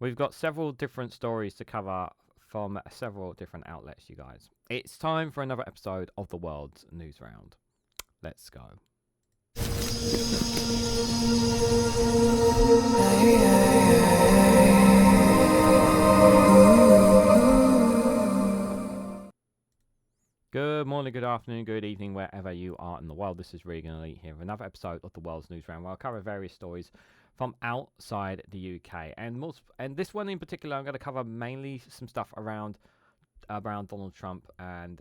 We've got several different stories to cover from several different outlets, you guys. It's time for another episode of the World's Newsround. Let's go. Good morning, good afternoon, good evening, wherever you are in the world. This is Reganelite here with another episode of the World's Newsround, where I'll cover various stories from outside the UK. And this one in particular, I'm going to cover mainly some stuff around Donald Trump and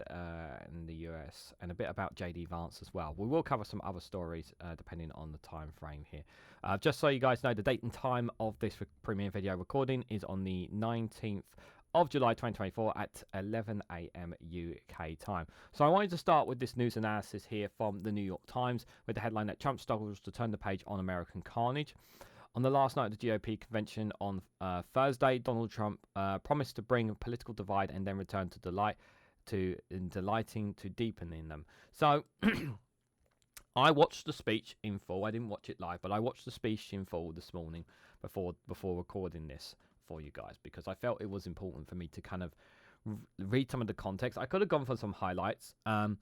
in the US, and a bit about JD Vance as well. We will cover some other stories depending on the time frame here. Just so you guys know, the date and time of this premiere video recording is on the 19th of July 2024 at 11 a.m. UK time. So I wanted to start with this news analysis here from the New York Times with the headline that Trump struggles to turn the page on American carnage. On the last night of the GOP convention on Thursday, Donald Trump promised to bring political divide and then return to delighting to deepening them. So I watched the speech in full. I didn't watch it live, but I watched the speech in full this morning before recording this for you guys, because I felt it was important for me to kind of read some of the context. I could have gone for some highlights. There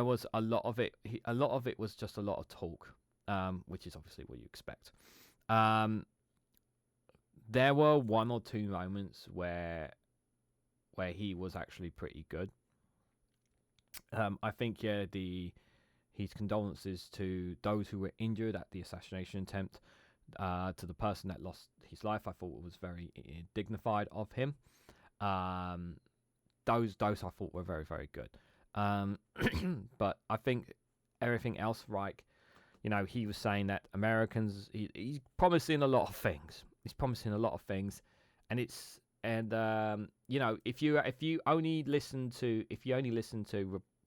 was a lot of it. A lot of it was just a lot of talk. Which is obviously what you expect. There were one or two moments where he was actually pretty good. I think his condolences to those who were injured at the assassination attempt, to the person that lost his life, I thought it was very dignified of him. Those I thought were very, very good. But I think everything else, right? You know, he was saying that Americans, he's promising a lot of things. He's promising a lot of things, and you know, if you only listen to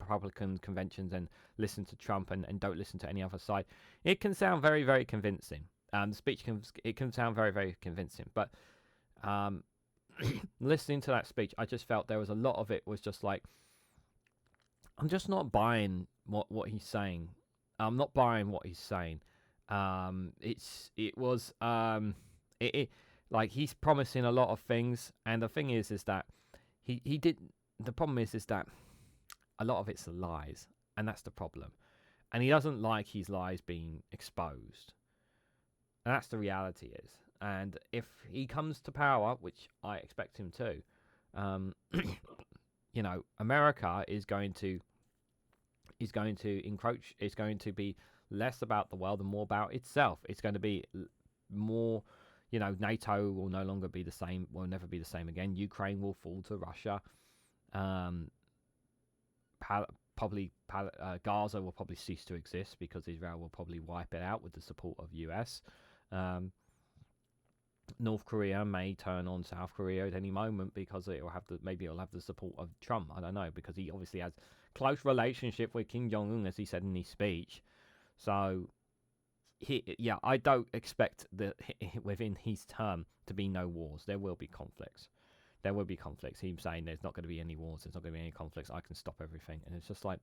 Republican conventions and listen to Trump and don't listen to any other side, it can sound very, very convincing. The speech can sound very, very convincing, but listening to that speech, I just felt there was a lot of it was just like, I'm just not buying what he's saying. I'm not buying what he's saying. Like he's promising a lot of things, and the thing is that he did. The problem is that a lot of it's lies, and that's the problem. And he doesn't like his lies being exposed, and that's the reality is. And if he comes to power, which I expect him to, you know, America is going to encroach. It's going to be less about the world and more about itself. It's going to be more, you know, NATO will no longer be the same, will never be the same again. Ukraine will fall to Russia. Gaza will probably cease to exist because Israel will probably wipe it out with the support of US. North Korea may turn on South Korea at any moment because it'll have the support of Trump. I don't know, because he obviously has close relationship with Kim Jong-un, as he said in his speech. So I don't expect that within his term to be no wars. There will be conflicts. He's saying there's not going to be any wars. There's not going to be any conflicts. I can stop everything, and it's just like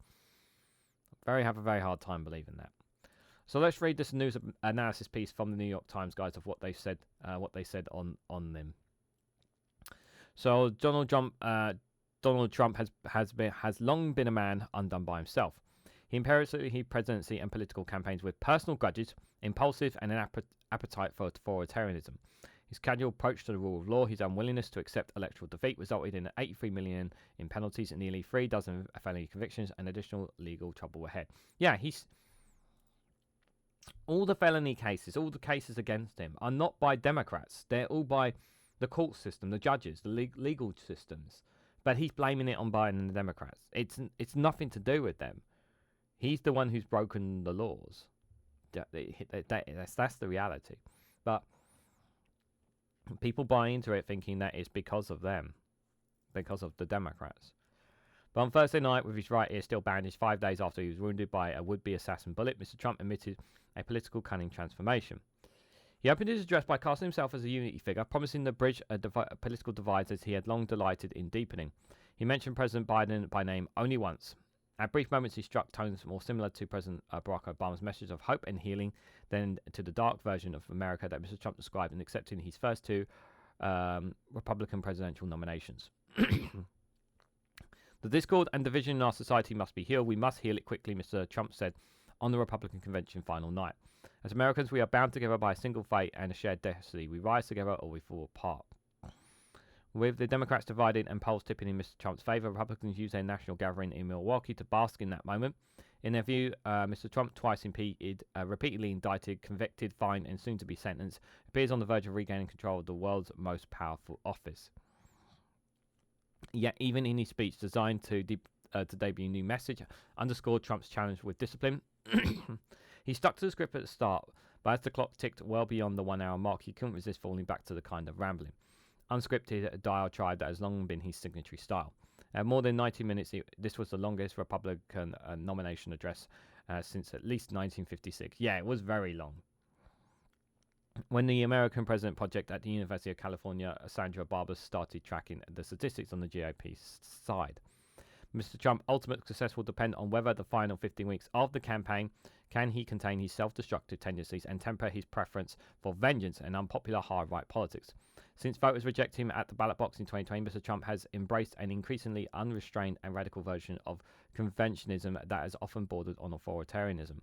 have a very hard time believing that. So let's read this news analysis piece from the New York Times, guys, of what they said on them. So Donald Trump has long been a man undone by himself. He inherits his presidency and political campaigns with personal grudges, impulsive, and an appetite for authoritarianism. His casual approach to the rule of law, his unwillingness to accept electoral defeat, resulted in $83 million in penalties and nearly 3 dozen felony convictions and additional legal trouble ahead. Yeah, all the felony cases, all the cases against him are not by Democrats. They're all by the court system, the judges, the legal systems. But he's blaming it on Biden and the Democrats. It's nothing to do with them. He's the one who's broken the laws. That's the reality. But people buy into it thinking that it's because of them, because of the Democrats. But on Thursday night, with his right ear still bandaged 5 days after he was wounded by a would-be assassin bullet, Mr. Trump admitted a political cunning transformation. He opened his address by casting himself as a unity figure, promising to bridge political divides as he had long delighted in deepening. He mentioned President Biden by name only once, At brief moments, he struck tones more similar to President Barack Obama's message of hope and healing than to the dark version of America that Mr. Trump described in accepting his first two Republican presidential nominations. The discord and division in our society must be healed. We must heal it quickly, Mr. Trump said on the Republican convention final night. As Americans, we are bound together by a single fate and a shared destiny. We rise together or we fall apart. With the Democrats divided and polls tipping in Mr. Trump's favor, Republicans use their national gathering in Milwaukee to bask in that moment. In their view, Mr. Trump, twice impeached, repeatedly indicted, convicted, fined, and soon to be sentenced, appears on the verge of regaining control of the world's most powerful office. Yet, even in his speech designed to debut a new message, underscored Trump's challenge with discipline. He stuck to the script at the start, but as the clock ticked well beyond the 1 hour mark, he couldn't resist falling back to the kind of rambling. Unscripted diatribe that has long been his signature style. At more than 90 minutes, this was the longest Republican nomination address since at least 1956. Yeah, it was very long. When the American President Project at the University of California, Sandra Barber, started tracking the statistics on the GOP side. Mr. Trump's ultimate success will depend on whether the final 15 weeks of the campaign can he contain his self-destructive tendencies and temper his preference for vengeance and unpopular hard-right politics. Since voters reject him at the ballot box in 2020, Mr. Trump has embraced an increasingly unrestrained and radical version of conventionalism that has often bordered on authoritarianism.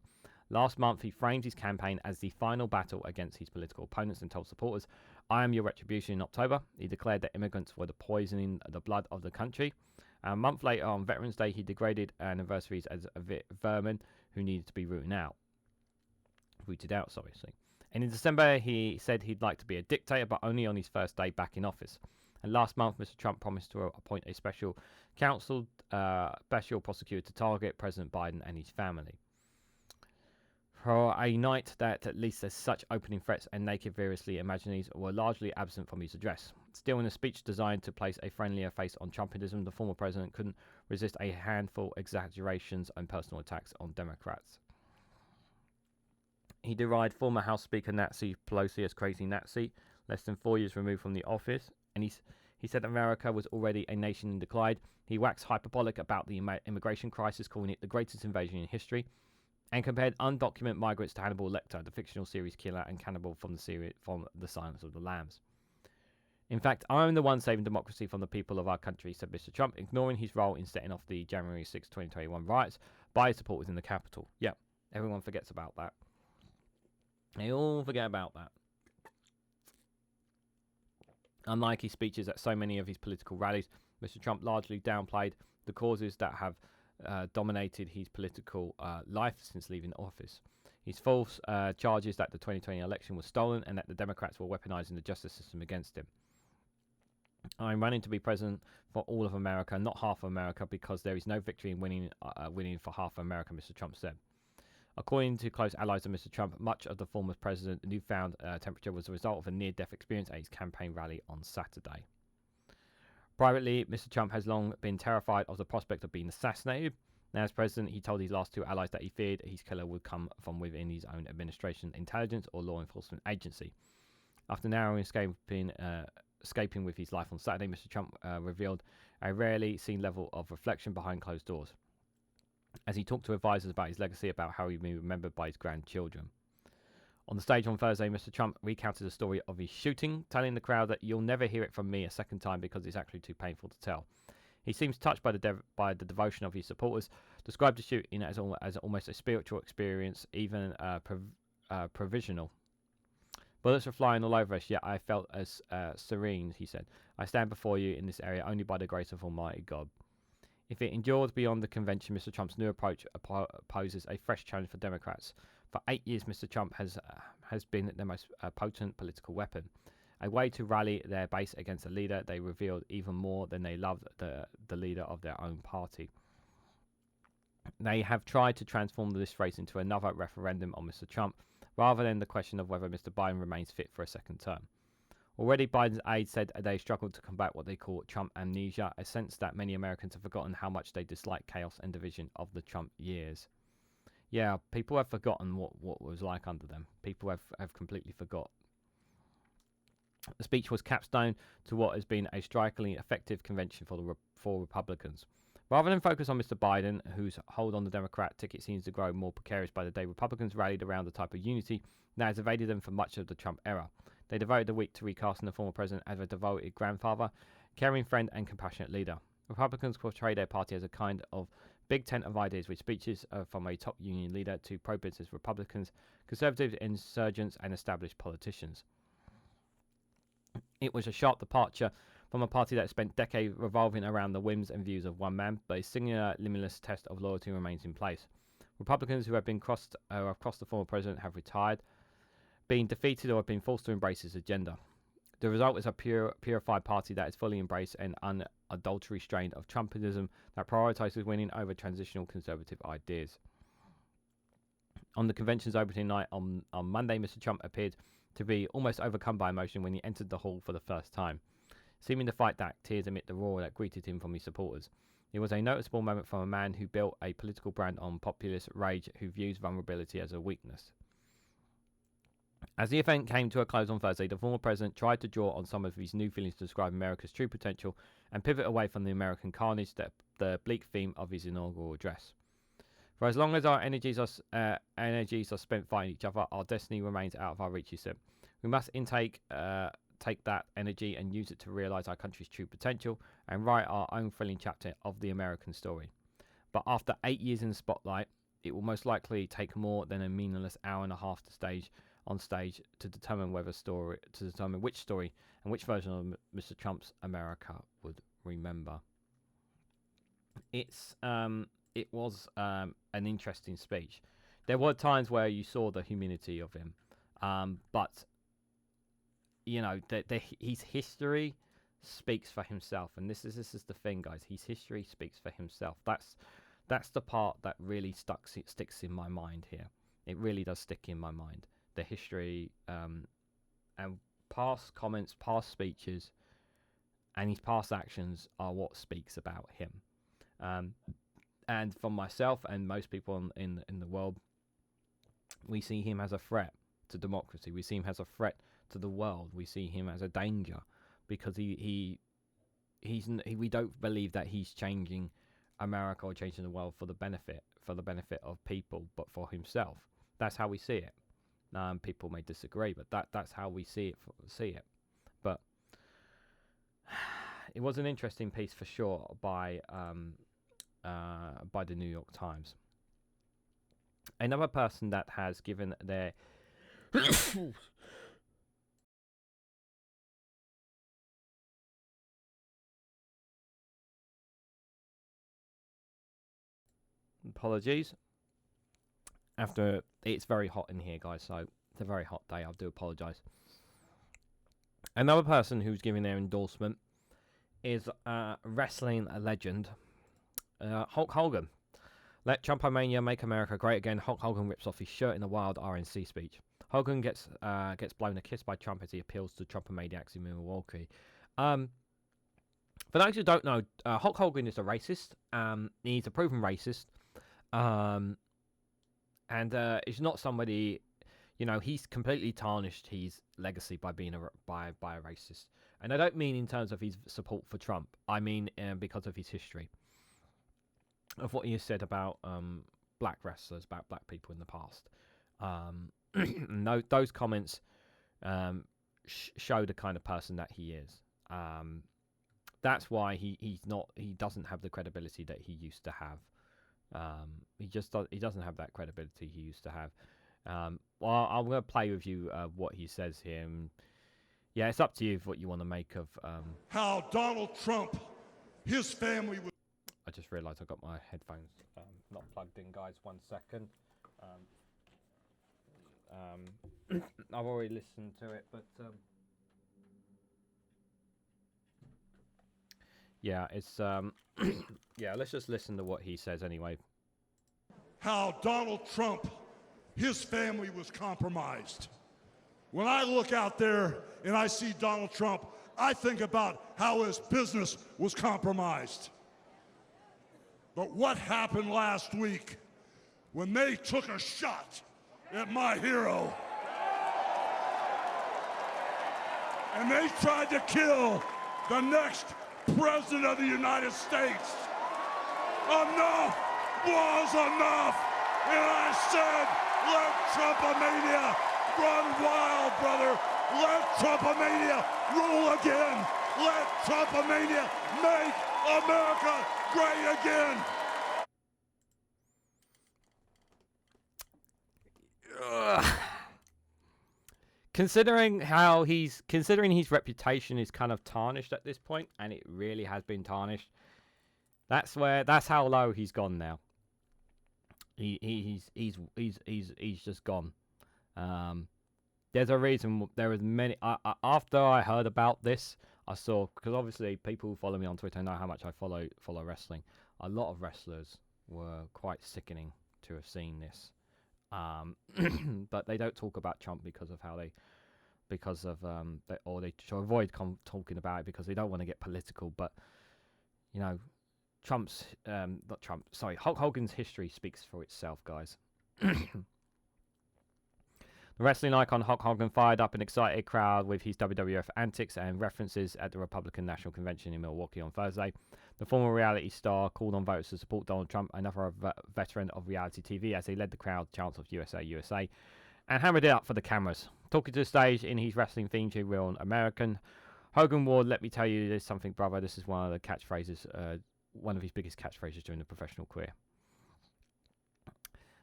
Last month, he framed his campaign as the final battle against his political opponents and told supporters, "I am your retribution." In October, he declared that immigrants were poisoning the blood of the country. A month later, on Veterans Day, he degraded anniversaries as vermin who needed to be rooted out. And in December, he said he'd like to be a dictator, but only on his first day back in office. And last month, Mr. Trump promised to appoint a special counsel, special prosecutor to target President Biden and his family. For a night that at least as such opening threats and naked variously imaginaries were largely absent from his address. Still, in a speech designed to place a friendlier face on Trumpism, the former president couldn't resist a handful of exaggerations and personal attacks on Democrats. He derided former House Speaker Nancy Pelosi as crazy Nazi, less than 4 years removed from the office, and he said America was already a nation in decline. He waxed hyperbolic about the immigration crisis, calling it the greatest invasion in history, and compared undocumented migrants to Hannibal Lecter, the fictional series killer and cannibal from the Silence of the Lambs. In fact, I'm the one saving democracy from the people of our country, said Mr. Trump, ignoring his role in setting off the January 6, 2021 riots by his supporters in the Capitol. Yeah, everyone forgets about that. They all forget about that. Unlike his speeches at so many of his political rallies, Mr. Trump largely downplayed the causes that have dominated his political life since leaving office. His false charges that the 2020 election was stolen and that the Democrats were weaponizing the justice system against him. I'm running to be president for all of America, not half of America, because there is no victory in winning for half of America, Mr. Trump said. According to close allies of Mr. Trump, much of the former president's newfound temperature was a result of a near-death experience at his campaign rally on Saturday. Privately, Mr. Trump has long been terrified of the prospect of being assassinated. Now, as president, he told his last two allies that he feared his killer would come from within his own administration, intelligence, or law enforcement agency. After narrowly escaping with his life on Saturday, Mr. Trump revealed a rarely seen level of reflection behind closed doors, as he talked to advisors about his legacy, about how he will be remembered by his grandchildren. On the stage on Thursday, Mr. Trump recounted the story of his shooting, telling the crowd that you'll never hear it from me a second time because it's actually too painful to tell. He seems touched by the devotion of his supporters, described the shooting as almost a spiritual experience, even provisional. Bullets were flying all over us, yet I felt as serene, he said. I stand before you in this area only by the grace of Almighty God. If it endures beyond the convention, Mr. Trump's new approach poses a fresh challenge for Democrats. For 8 years, Mr. Trump has been their most potent political weapon, a way to rally their base against a leader they revealed even more than they loved the leader of their own party. They have tried to transform this race into another referendum on Mr. Trump, rather than the question of whether Mr. Biden remains fit for a second term. Already, Biden's aides said they struggled to combat what they call Trump amnesia, a sense that many Americans have forgotten how much they dislike chaos and division of the Trump years. Yeah, people have forgotten what it was like under them. People have completely forgot. The speech was capstone to what has been a strikingly effective convention for Republicans. Rather than focus on Mr. Biden, whose hold on the Democrat ticket seems to grow more precarious by the day, Republicans rallied around the type of unity that has evaded them for much of the Trump era. They devoted the week to recasting the former president as a devoted grandfather, caring friend, and compassionate leader. Republicans portray their party as a kind of big tent of ideas, with speeches from a top union leader to pro-business Republicans, conservative insurgents, and established politicians. It was a sharp departure from a party that spent decades revolving around the whims and views of one man, but a singular, limitless test of loyalty remains in place. Republicans who have crossed the former president have retired, been defeated, or have been forced to embrace his agenda. The result is a purified party that is fully embraced an unadulterated strain of Trumpism that prioritizes winning over transitional conservative ideas. On the convention's opening night on Monday, Mr. Trump appeared to be almost overcome by emotion when he entered the hall for the first time, seeming to fight back tears amid the roar that greeted him from his supporters. It was a noticeable moment from a man who built a political brand on populist rage, who views vulnerability as a weakness. As the event came to a close on Thursday, the former president tried to draw on some of his new feelings to describe America's true potential and pivot away from the American carnage, the bleak theme of his inaugural address. For as long as our energies are spent fighting each other, our destiny remains out of our reach, he said. We must take that energy and use it to realize our country's true potential and write our own thrilling chapter of the American story. But after 8 years in the spotlight, it will most likely take more than a meaningless hour and a half on stage to determine which story and which version of Mr. Trump's America would remember. It was an interesting speech. There were times where you saw the humility of him, but you know, his history speaks for himself, and this is the thing, guys. His history speaks for himself. That's the part that really sticks in my mind here. It really does stick in my mind. The history and past comments, past speeches, and his past actions are what speaks about him. And from myself and most people in the world, we see him as a threat to democracy. We see him as a threat to the world. We see him as a danger because we don't believe that he's changing America or changing the world for the benefit of people, but for himself. That's how we see it. People may disagree, but that's how we see it. But it was an interesting piece for sure by the New York Times. Another person that has given their apologies. After it's very hot in here, guys, so it's a very hot day. I do apologise. Another person who's giving their endorsement is wrestling legend Hulk Hogan. Let Trump-o-mania make America great again. Hulk Hogan rips off his shirt in a wild RNC speech. Hogan gets blown a kiss by Trump as he appeals to Trump-o-maniacs in Milwaukee. For those who don't know, Hulk Hogan is a racist. He's a proven racist. And it's not somebody, you know, he's completely tarnished his legacy by being by a racist. And I don't mean in terms of his support for Trump. I mean because of his history. Of what he has said about black wrestlers, about black people in the past. No, those comments show the kind of person that he is. That's why he doesn't have the credibility that he used to have. He doesn't have that credibility he used to have. Well, I'm going to play with you what he says here. And yeah, it's up to you what you want to make of how Donald Trump, his family was. I just realised I got my headphones not plugged in, guys. 1 second. I've already listened to it, but yeah, it's yeah. Let's just listen to what he says anyway. How Donald Trump, his family was compromised. When I look out there and I see Donald Trump, I think about how his business was compromised. But what happened last week when they took a shot at my hero and they tried to kill the next president of the United States? enough was enough. And I said, let Trump-o-mania run wild, brother. Let Trump-o-mania rule again. Let Trump-o-mania make America great again. Considering his reputation is kind of tarnished at this point, and it really has been tarnished. That's how low he's gone now. He's just gone. There's a reason. There was many. After I heard about this, I saw, because obviously people who follow me on Twitter know how much I follow wrestling. A lot of wrestlers were quite sickening to have seen this. But they don't talk about Trump because of they avoid talking about it because they don't want to get political. But you know, Hulk Hogan's history speaks for itself, guys. The wrestling icon Hulk Hogan fired up an excited crowd with his WWF antics and references at the Republican National Convention in Milwaukee on Thursday. The former reality star called on voters to support Donald Trump, another veteran of reality TV, as he led the crowd chants of USA, USA, and hammered it up for the cameras. Talking to the stage in his wrestling theme tune, Real American, Hogan wore, "Let me tell you there's something, brother." This is one of the catchphrases, one of his biggest catchphrases during the professional career.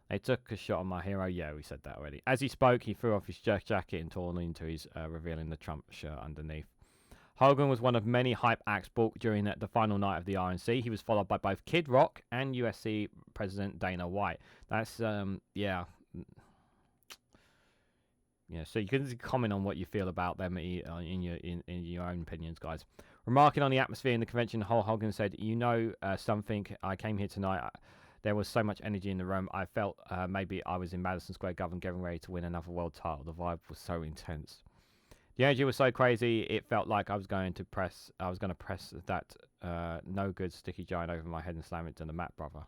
They took a shot on my hero. Yeah, we said that already. As he spoke, he threw off his jacket and tore into his, revealing the Trump shirt underneath. Hogan was one of many hype acts booked during the final night of the RNC. He was followed by both Kid Rock and USC President Dana White. That's, yeah. Yeah, so you can comment on what you feel about them in your own opinions, guys. Remarking on the atmosphere in the convention, Hogan said, "You know something, I came here tonight. There was so much energy in the room. I felt maybe I was in Madison Square Garden getting ready to win another world title. The vibe was so intense. The energy was so crazy, it felt like I was going to press that no good sticky giant over my head and slam it to the mat, brother."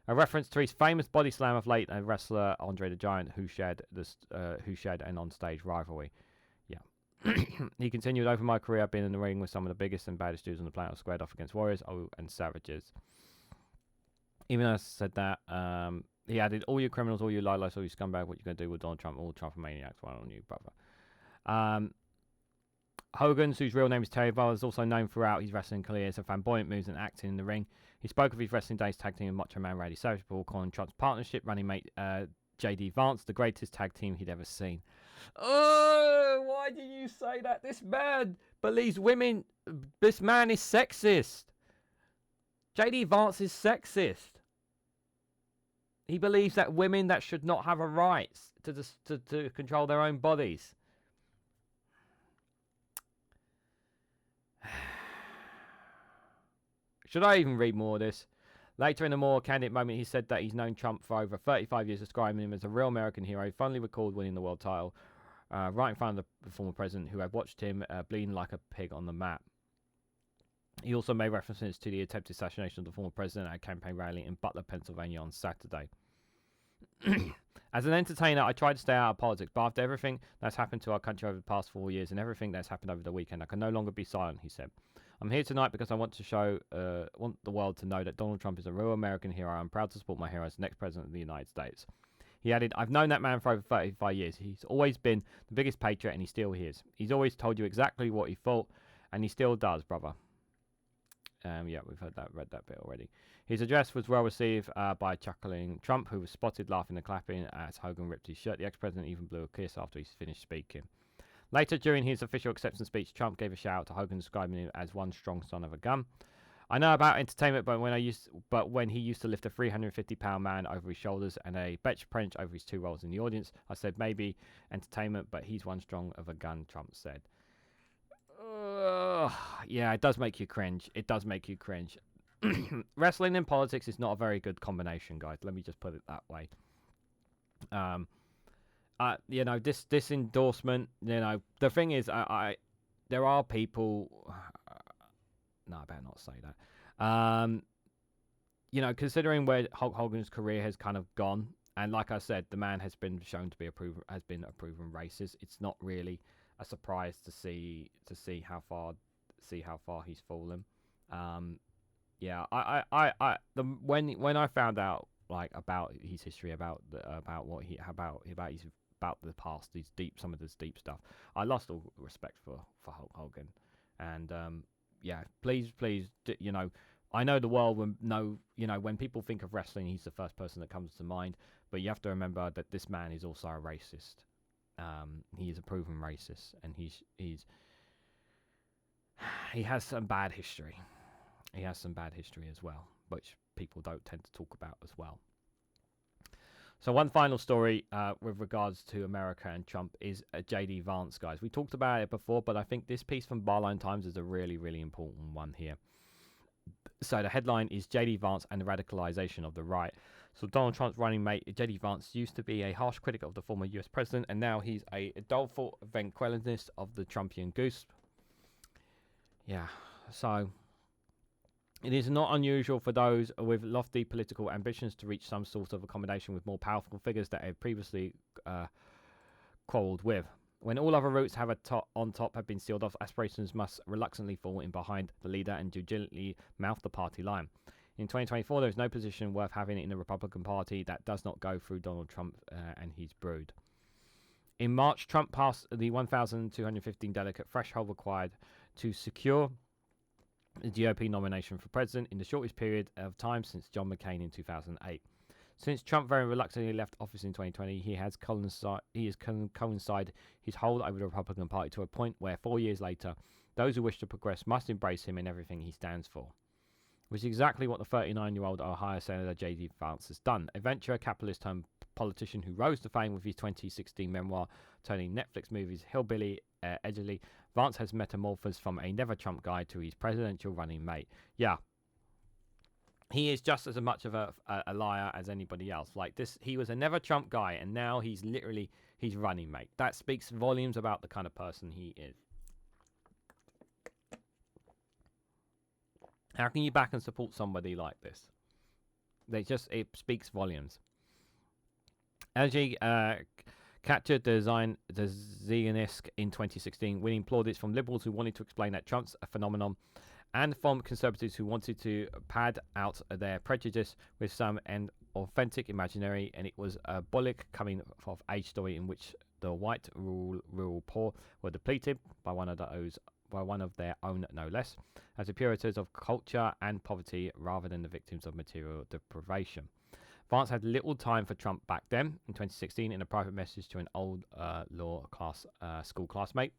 A reference to his famous body slam of late wrestler Andre the Giant, who shared an on-stage rivalry. Yeah. He continued, "Over my career, I've been in the ring with some of the biggest and baddest dudes on the planet. I squared off against warriors and savages." Even as I said that, he added, "All you criminals, all you liars, all you scumbag, what you going to do with Donald Trump? All Trump-o-maniacs, one on you, brother." Hogan, whose real name is Terry Bell, is also known throughout his wrestling career for flamboyant moves and acting in the ring. He spoke of his wrestling days tag team with Macho Man Randy Savage, before calling Trump's partnership running mate JD Vance the greatest tag team he'd ever seen. Oh, why do you say that? This man believes women. This man is sexist. JD Vance is sexist. He believes that women that should not have a right to control their own bodies. Should I even read more of this? Later in a more candid moment, he said that he's known Trump for over 35 years, describing him as a real American hero. He finally recalled winning the world title right in front of the former president, who had watched him bleeding like a pig on the mat. He also made references to the attempted assassination of the former president at a campaign rally in Butler, Pennsylvania on Saturday. As an entertainer, I tried to stay out of politics, but after everything that's happened to our country over the past 4 years and everything that's happened over the weekend, I can no longer be silent, he said. I'm here tonight because I want the world to know that Donald Trump is a real American hero. I'm proud to support my hero as the next president of the United States. He added, "I've known that man for over 35 years. He's always been the biggest patriot, and he still is. He's always told you exactly what he thought, and he still does, brother." Yeah, we've read that bit already. His address was well received by chuckling Trump, who was spotted laughing and clapping as Hogan ripped his shirt. The ex-president even blew a kiss after he finished speaking. Later, during his official acceptance speech, Trump gave a shout out to Hogan, describing him as one strong son of a gun. "I know about entertainment, but when he used to lift a 350-pound man over his shoulders and a bench press over his two roles in the audience, I said maybe entertainment, but he's one strong of a gun," Trump said. Yeah, it does make you cringe. It does make you cringe. Wrestling and politics is not a very good combination, guys. Let me just put it that way. This endorsement, the thing is, there are people. No, I better not say that. Considering where Hulk Hogan's career has kind of gone, and like I said, the man has been shown to be a proven racist. It's not really a surprise to see how far he's fallen. Yeah, when I found out like about his history, about what he about the past, some of this deep stuff, I lost all respect for Hulk Hogan, and yeah, please, I know the world will know, when people think of wrestling, he's the first person that comes to mind, but you have to remember that this man is also a racist. He is a proven racist, and he has some bad history. He has some bad history as well, which people don't tend to talk about as well. So one final story with regards to America and Trump is J.D. Vance, guys. We talked about it before, but I think this piece from Barline Times is a really, really important one here. So the headline is J.D. Vance and the radicalization of the right. So Donald Trump's running mate, J.D. Vance, used to be a harsh critic of the former U.S. president, and now he's a doleful Venezuelanist of the Trumpian goose. Yeah, so it is not unusual for those with lofty political ambitions to reach some sort of accommodation with more powerful figures that have previously quarrelled with. When all other routes on top have been sealed off, aspirations must reluctantly fall in behind the leader and diligently mouth the party line. In 2024, there is no position worth having in the Republican Party that does not go through Donald Trump and his brood. In March, Trump passed the 1,215 delegate threshold required to secure the GOP nomination for president in the shortest period of time since John McCain in 2008. Since Trump very reluctantly left office in 2020, he has coincided his hold over the Republican Party to a point where 4 years later, those who wish to progress must embrace him and everything he stands for. Which is exactly what the 39-year-old Ohio Senator J.D. Vance has done. A venture capitalist turned politician who rose to fame with his 2016 memoir turning Netflix movies hillbilly edgily, Vance has metamorphosed from a never-Trump guy to his presidential running mate. Yeah. He is just as much of a liar as anybody else. Like this, he was a never-Trump guy, and now he's literally his running mate. That speaks volumes about the kind of person he is. How can you back and support somebody like this? It speaks volumes. LG captured the Zionist in 2016, winning plaudits from liberals who wanted to explain that Trump's a phenomenon, and from conservatives who wanted to pad out their prejudice with some authentic imaginary, and it was a Bullock coming of age story in which the white rural poor were depleted by one of their own, no less, as the Puritans of culture and poverty rather than the victims of material deprivation. Vance had little time for Trump back then, in 2016, in a private message to an old school classmate.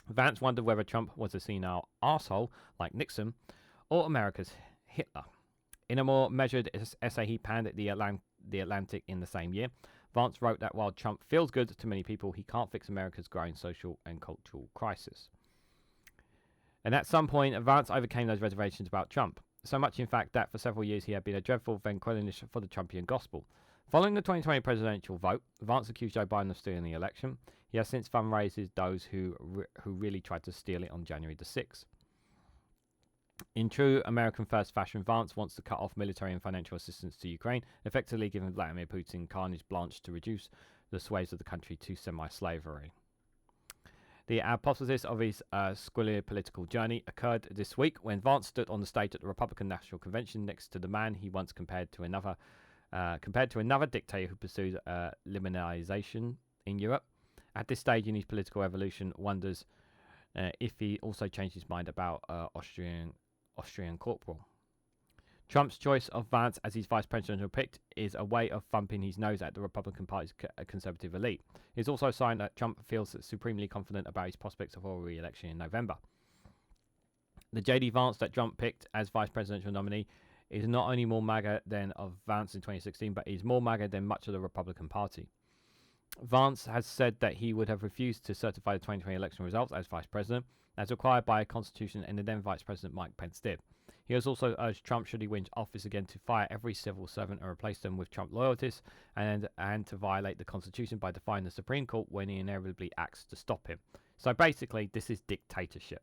Vance wondered whether Trump was a senile arsehole like Nixon or America's Hitler. In a more measured essay he panned at the Atlantic in the same year, Vance wrote that while Trump feels good to many people, he can't fix America's growing social and cultural crisis. And at some point, Vance overcame those reservations about Trump. So much, in fact, that for several years he had been a dreadful Venezuelanist for the Trumpian gospel. Following the 2020 presidential vote, Vance accused Joe Biden of stealing the election. He has since fundraised those who really tried to steal it on January the 6th. In true American First fashion, Vance wants to cut off military and financial assistance to Ukraine, effectively giving Vladimir Putin carnage blanche to reduce the swathes of the country to semi-slavery. The hypothesis of his squalid political journey occurred this week when Vance stood on the stage at the Republican National Convention next to the man he once compared to another dictator who pursued liberalization in Europe. At this stage in his political evolution, wonders if he also changed his mind about Austrian corporal. Trump's choice of Vance as his vice presidential pick is a way of thumping his nose at the Republican Party's conservative elite. It is also a sign that Trump feels supremely confident about his prospects of a re-election in November. The J.D. Vance that Trump picked as vice presidential nominee is not only more MAGA than of Vance in 2016, but is more MAGA than much of the Republican Party. Vance has said that he would have refused to certify the 2020 election results as vice president, as required by a constitution, and the then vice president Mike Pence did. He has also urged Trump, should he win office again, to fire every civil servant and replace them with Trump loyalties, and to violate the Constitution by defying the Supreme Court when he inevitably acts to stop him. So basically, this is dictatorship.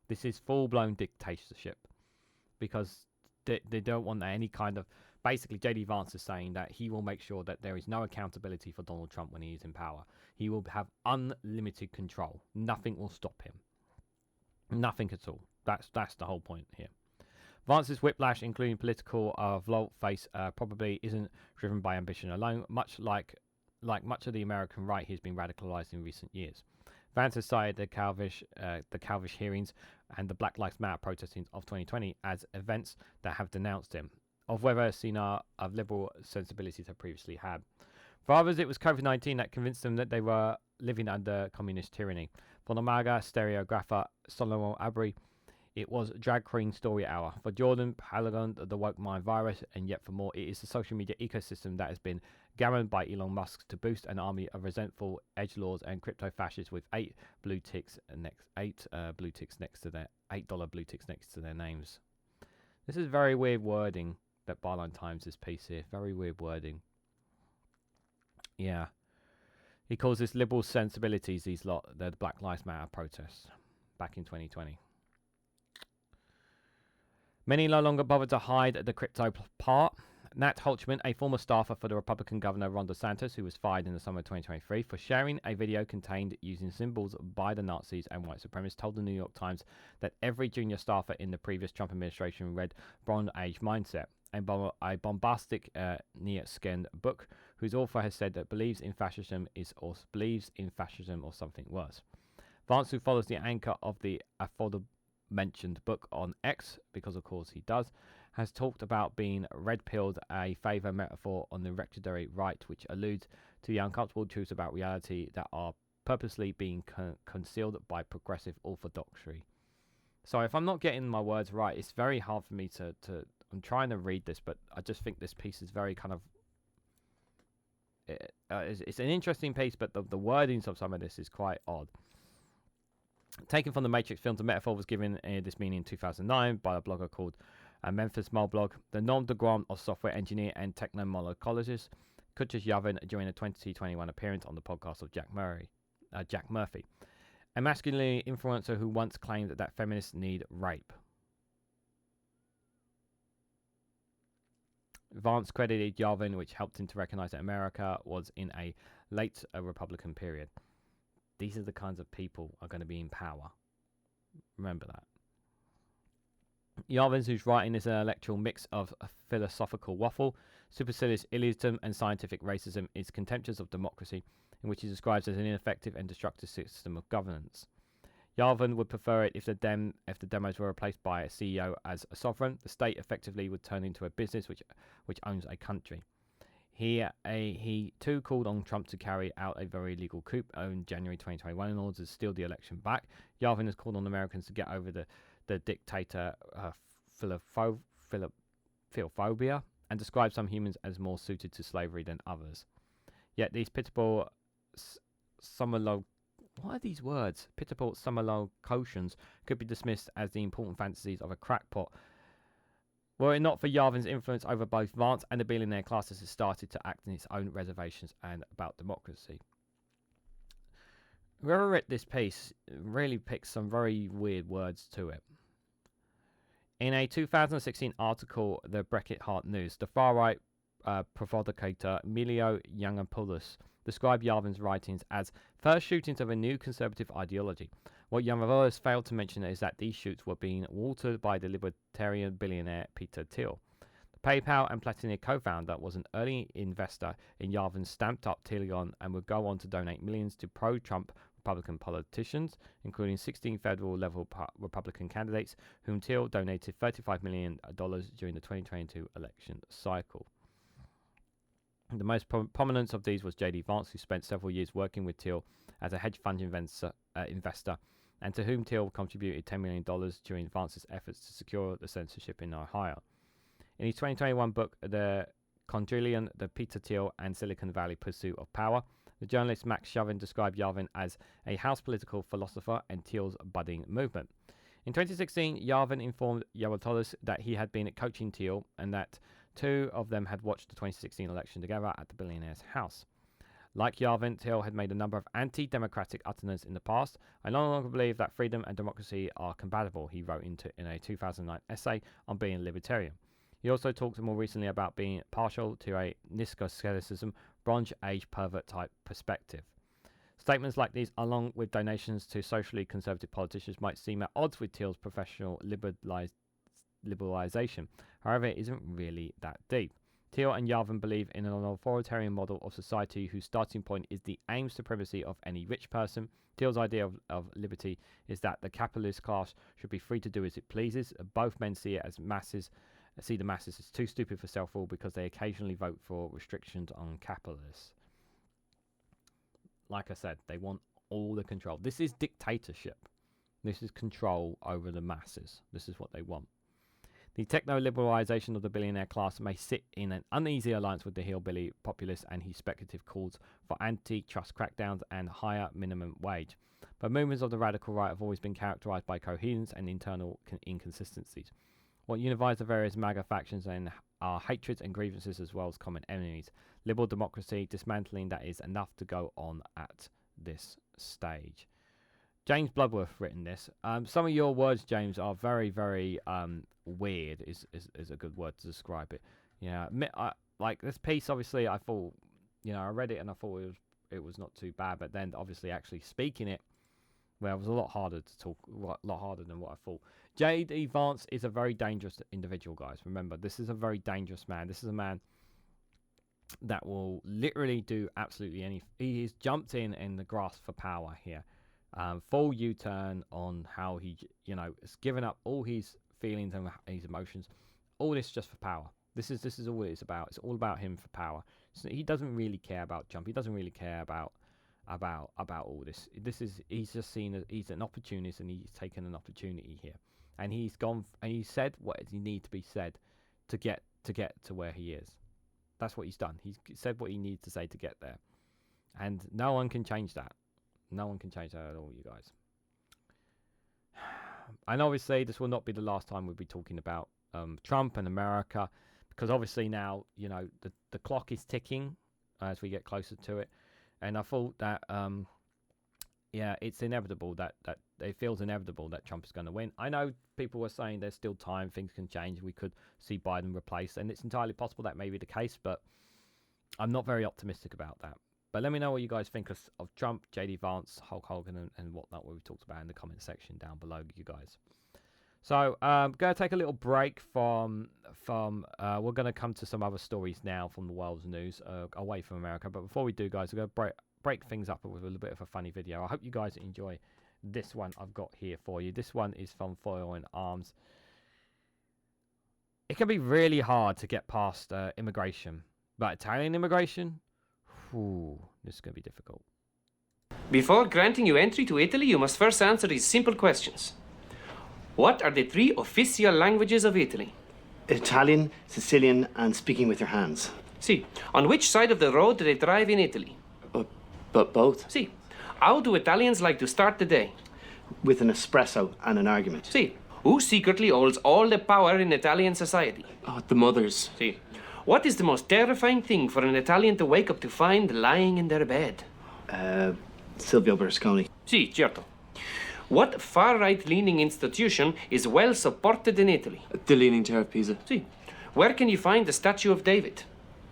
This is full-blown dictatorship, because they don't want any kind of... Basically, J.D. Vance is saying that he will make sure that there is no accountability for Donald Trump when he is in power. He will have unlimited control. Nothing will stop him. Nothing at all. That's the whole point here. Vance's whiplash, including political volte-face, probably isn't driven by ambition alone. Much like much of the American right, he's been radicalized in recent years. Vance has cited the Calvish hearings and the Black Lives Matter protestings of 2020 as events that have denounced him, of whether a senile of liberal sensibilities have previously had. For others, it was COVID-19 that convinced them that they were living under communist tyranny. For the MAGA stereographer Solomon Abri, it was drag queen story hour. For Jordan Palagon, the woke mind virus, and yet for more, it is the social media ecosystem that has been gammoned by Elon Musk to boost an army of resentful edgelords and crypto fascists with $8 blue ticks next to their $8 blue ticks next to their names. This is very weird wording that Byline Times this piece here. Very weird wording. Yeah. He calls this liberal sensibilities, these lot, the Black Lives Matter protests back in 2020. Many no longer bother to hide the crypto part. Nat Holtzman, a former staffer for the Republican Governor Ron DeSantis, who was fired in the summer of 2023 for sharing a video contained using symbols by the Nazis and white supremacists, told the New York Times that every junior staffer in the previous Trump administration read Bronze Age Mindset, a bombastic near-skinned book whose author has said that believes in fascism or something worse. Vance, who follows the anchor of the aforementioned book on X, because of course he does, has talked about being red-pilled, a favour metaphor on the reactionary right, which alludes to the uncomfortable truths about reality that are purposely being concealed by progressive orthodoxy. So if I'm not getting my words right, it's very hard for me to I'm trying to read this, but I just think this piece is very kind of... it's an interesting piece, but the wordings of some of this is quite odd. Taken from the Matrix film, the metaphor was given this meaning in 2009 by a blogger called Memphis Mole Blog. The nom de guerre of software engineer and technomolecologist Kutcher Yavin during a 2021 appearance on the podcast of Jack Murphy, a masculine influencer who once claimed that feminists need rape. Vance credited Yavin, which helped him to recognize that America was in a late Republican period. These are the kinds of people are going to be in power. Remember that. Yavin, whose writing is an intellectual mix of philosophical waffle, supercilious elitism, and scientific racism, is contemptuous of democracy, in which he describes as an ineffective and destructive system of governance. Yavin would prefer it if the demos were replaced by a CEO as a sovereign. The state effectively would turn into a business which owns a country. He too called on Trump to carry out a very illegal coup in January 2021 in order to steal the election back. Yavin has called on Americans to get over the dictator philophobia and described some humans as more suited to slavery than others. Yet these pitiable summerlocations could be dismissed as the important fantasies of a crackpot. Were it not for Yavin's influence over both Vance and the billionaire classes, has started to act in its own reservations and about democracy. Whoever wrote this piece really picked some very weird words to it. In a 2016 article, the Brexit Hart News, the far-right provocateur Emilio Yiannopoulos described Yavin's writings as first shootings of a new conservative ideology. What Yiannopoulos failed to mention is that these shoots were being watered by the libertarian billionaire Peter Thiel. The PayPal and Platini co-founder was an early investor in Yavin's stamped-up Telegon and would go on to donate millions to pro-Trump Republican politicians, including 16 federal-level Republican candidates, whom Thiel donated $35 million during the 2022 election cycle. The most prominent of these was J.D. Vance, who spent several years working with Thiel as a hedge fund investor, and to whom Thiel contributed $10 million during Vance's efforts to secure the censorship in Ohio. In his 2021 book, The Condrillion, The Peter Thiel and Silicon Valley Pursuit of Power, the journalist Max Shovin described Yavin as a house political philosopher and Thiel's budding movement. In 2016, Yavin informed Yiannopoulos that he had been coaching Thiel and that two of them had watched the 2016 election together at the billionaire's house. Like Yavin, Thiel had made a number of anti-democratic utterances in the past. I no longer believe that freedom and democracy are compatible, he wrote in a 2009 essay on being libertarian. He also talked more recently about being partial to a Nico-Skepticism, Bronze Age pervert-type perspective. Statements like these, along with donations to socially conservative politicians, might seem at odds with Thiel's professional liberalisation. However, it isn't really that deep. Teal and Yavin believe in an authoritarian model of society whose starting point is the aim supremacy of any rich person. Teal's idea of liberty is that the capitalist class should be free to do as it pleases. Both men see the masses as too stupid for self-rule because they occasionally vote for restrictions on capitalists. Like I said, they want all the control. This is dictatorship. This is control over the masses. This is what they want. The techno-liberalisation of the billionaire class may sit in an uneasy alliance with the hillbilly populace and his speculative calls for anti-trust crackdowns and higher minimum wage. But movements of the radical right have always been characterised by coherence and internal inconsistencies. What unifies the various MAGA factions are hatreds and grievances as well as common enemies. Liberal democracy, dismantling that is enough to go on at this stage. James Bloodworth written this. Some of your words, James, are very, very weird. Is a good word to describe it. Yeah, like this piece. Obviously, I thought, I read it and I thought it was not too bad. But then, obviously, actually speaking it, well, it was a lot harder to talk, a lot harder than what I thought. J.D. Vance is a very dangerous individual, guys. Remember, this is a very dangerous man. This is a man that will literally do absolutely anything. He has jumped in the grasp for power here. Full U-turn on how he, has given up all his feelings and his emotions. All this just for power. This is all it is about. It's all about him for power. So he doesn't really care about Trump. He doesn't really care about all this. He's just seen he's an opportunist and he's taken an opportunity here. And he's gone and he said what he needs to be said to get to where he is. That's what he's done. He's said what he needs to say to get there. And no one can change that. No one can change that at all, you guys. And obviously, this will not be the last time we'll be talking about Trump and America, because obviously now, the clock is ticking as we get closer to it. And I thought that, it's inevitable that it feels inevitable that Trump is going to win. I know people were saying there's still time, things can change. We could see Biden replaced, and it's entirely possible that may be the case, but I'm not very optimistic about that. But let me know what you guys think of Trump, J.D. Vance, Hulk Hogan, and whatnot, what we talked about in the comment section down below, you guys. So, going to take a little break from we're going to come to some other stories now from the world's news, away from America. But before we do, guys, we're going to break things up with a little bit of a funny video. I hope you guys enjoy this one I've got here for you. This one is from Foil in Arms. It can be really hard to get past immigration, but Italian immigration, this is going to be difficult. Before granting you entry to Italy, you must first answer these simple questions. What are the 3 official languages of Italy? Italian, Sicilian, and speaking with your hands. See, on which side of the road do they drive in Italy? But both. See, how do Italians like to start the day? With an espresso and an argument. See, who secretly holds all the power in Italian society? The mothers. See, what is the most terrifying thing for an Italian to wake up to find lying in their bed? Silvio Berlusconi. Sì, certo. What far-right leaning institution is well supported in Italy? The Leaning Tower of Pisa. See, where can you find the statue of David?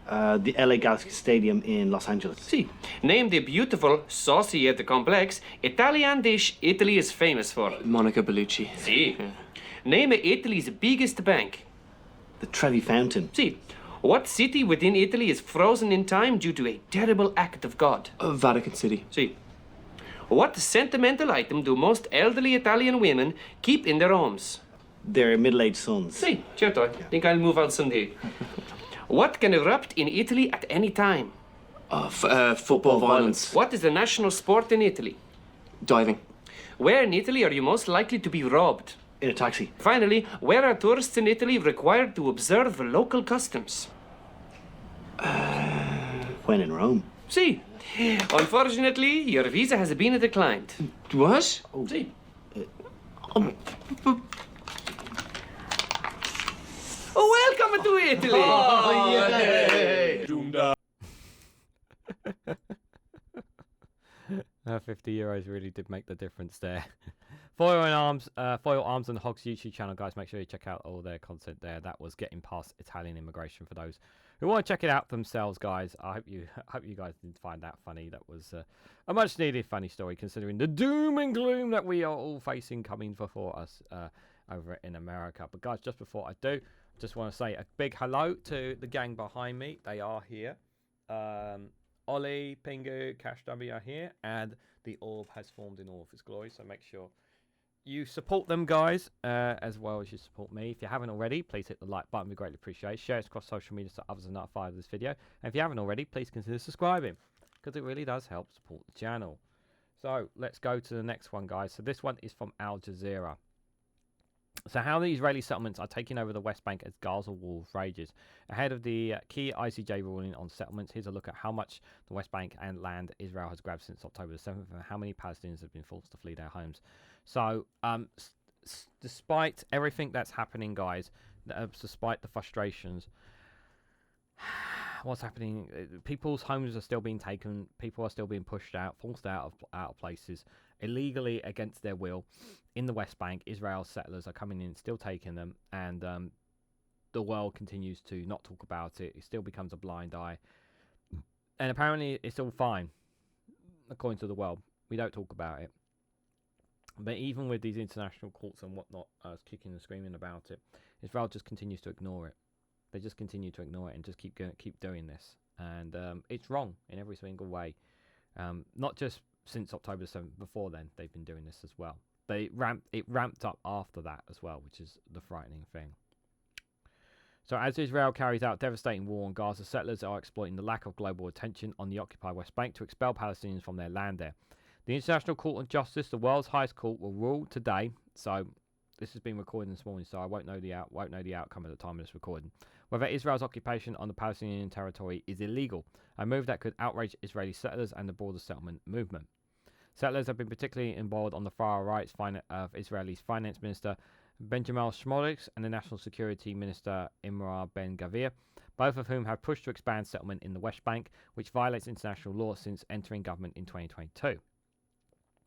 The LA Galaxy Stadium in Los Angeles. See, name the beautiful, saucy yet complex Italian dish Italy is famous for. Monica Bellucci. See. Name Italy's biggest bank. The Trevi Fountain. See, what city within Italy is frozen in time due to a terrible act of God? Vatican City. See. What sentimental item do most elderly Italian women keep in their homes? Their middle-aged sons. Sì, certo. I think I'll move out someday. What can erupt in Italy at any time? Football violence. What is the national sport in Italy? Diving. Where in Italy are you most likely to be robbed? In a taxi. Finally, where are tourists in Italy required to observe local customs? When in Rome. See. Unfortunately, your visa has been declined. What? Oh. See. Welcome to Italy! Oh, yay! 50 euros really did make the difference there. Foil Arms and Hogs YouTube channel, guys. Make sure you check out all their content there. That was getting past Italian immigration for those who want to check it out for themselves, guys. I hope you guys didn't find that funny. That was a much needed funny story, considering the doom and gloom that we are all facing coming before us over in America. But guys, just before I do, I just want to say a big hello to the gang behind me. They are here. Ollie, Pingu, Cash W are here, and the orb has formed in all of its glory. So make sure you support them, guys, as well as you support me. If you haven't already, please hit the like button. We greatly appreciate. Share it across social media so others are notified of this video. And if you haven't already, please consider subscribing, because it really does help support the channel. So let's go to the next one, guys. So this one is from Al Jazeera. So how the Israeli settlements are taking over the West Bank as Gaza war rages. Ahead of the key ICJ ruling on settlements, here's a look at how much the West Bank and land Israel has grabbed since October the 7th and how many Palestinians have been forced to flee their homes. So despite everything that's happening, guys, despite the frustrations, what's happening? People's homes are still being taken. People are still being pushed out, forced out of places, illegally against their will. In the West Bank, Israel settlers are coming in, still taking them, and the world continues to not talk about it. It still becomes a blind eye, and apparently it's all fine, according to the world. We don't talk about it. But even with these international courts and whatnot kicking and screaming about it, Israel just continues to ignore it. They just continue to ignore it and just keep doing this. And it's wrong in every single way. Not just since October 7th, before then, they've been doing this as well. But it ramped up after that as well, which is the frightening thing. So as Israel carries out devastating war on Gaza, settlers are exploiting the lack of global attention on the occupied West Bank to expel Palestinians from their land there. The International Court of Justice, the world's highest court, will rule today. So this has been recorded this morning, so I won't know the outcome at the time of this recording, whether Israel's occupation on the Palestinian territory is illegal, a move that could outrage Israeli settlers and the broader settlement movement. Settlers have been particularly involved on the far right of Israel's finance minister Benjamin Smotrich and the national security minister Imran Ben-Gvir, both of whom have pushed to expand settlement in the West Bank, which violates international law since entering government in 2022.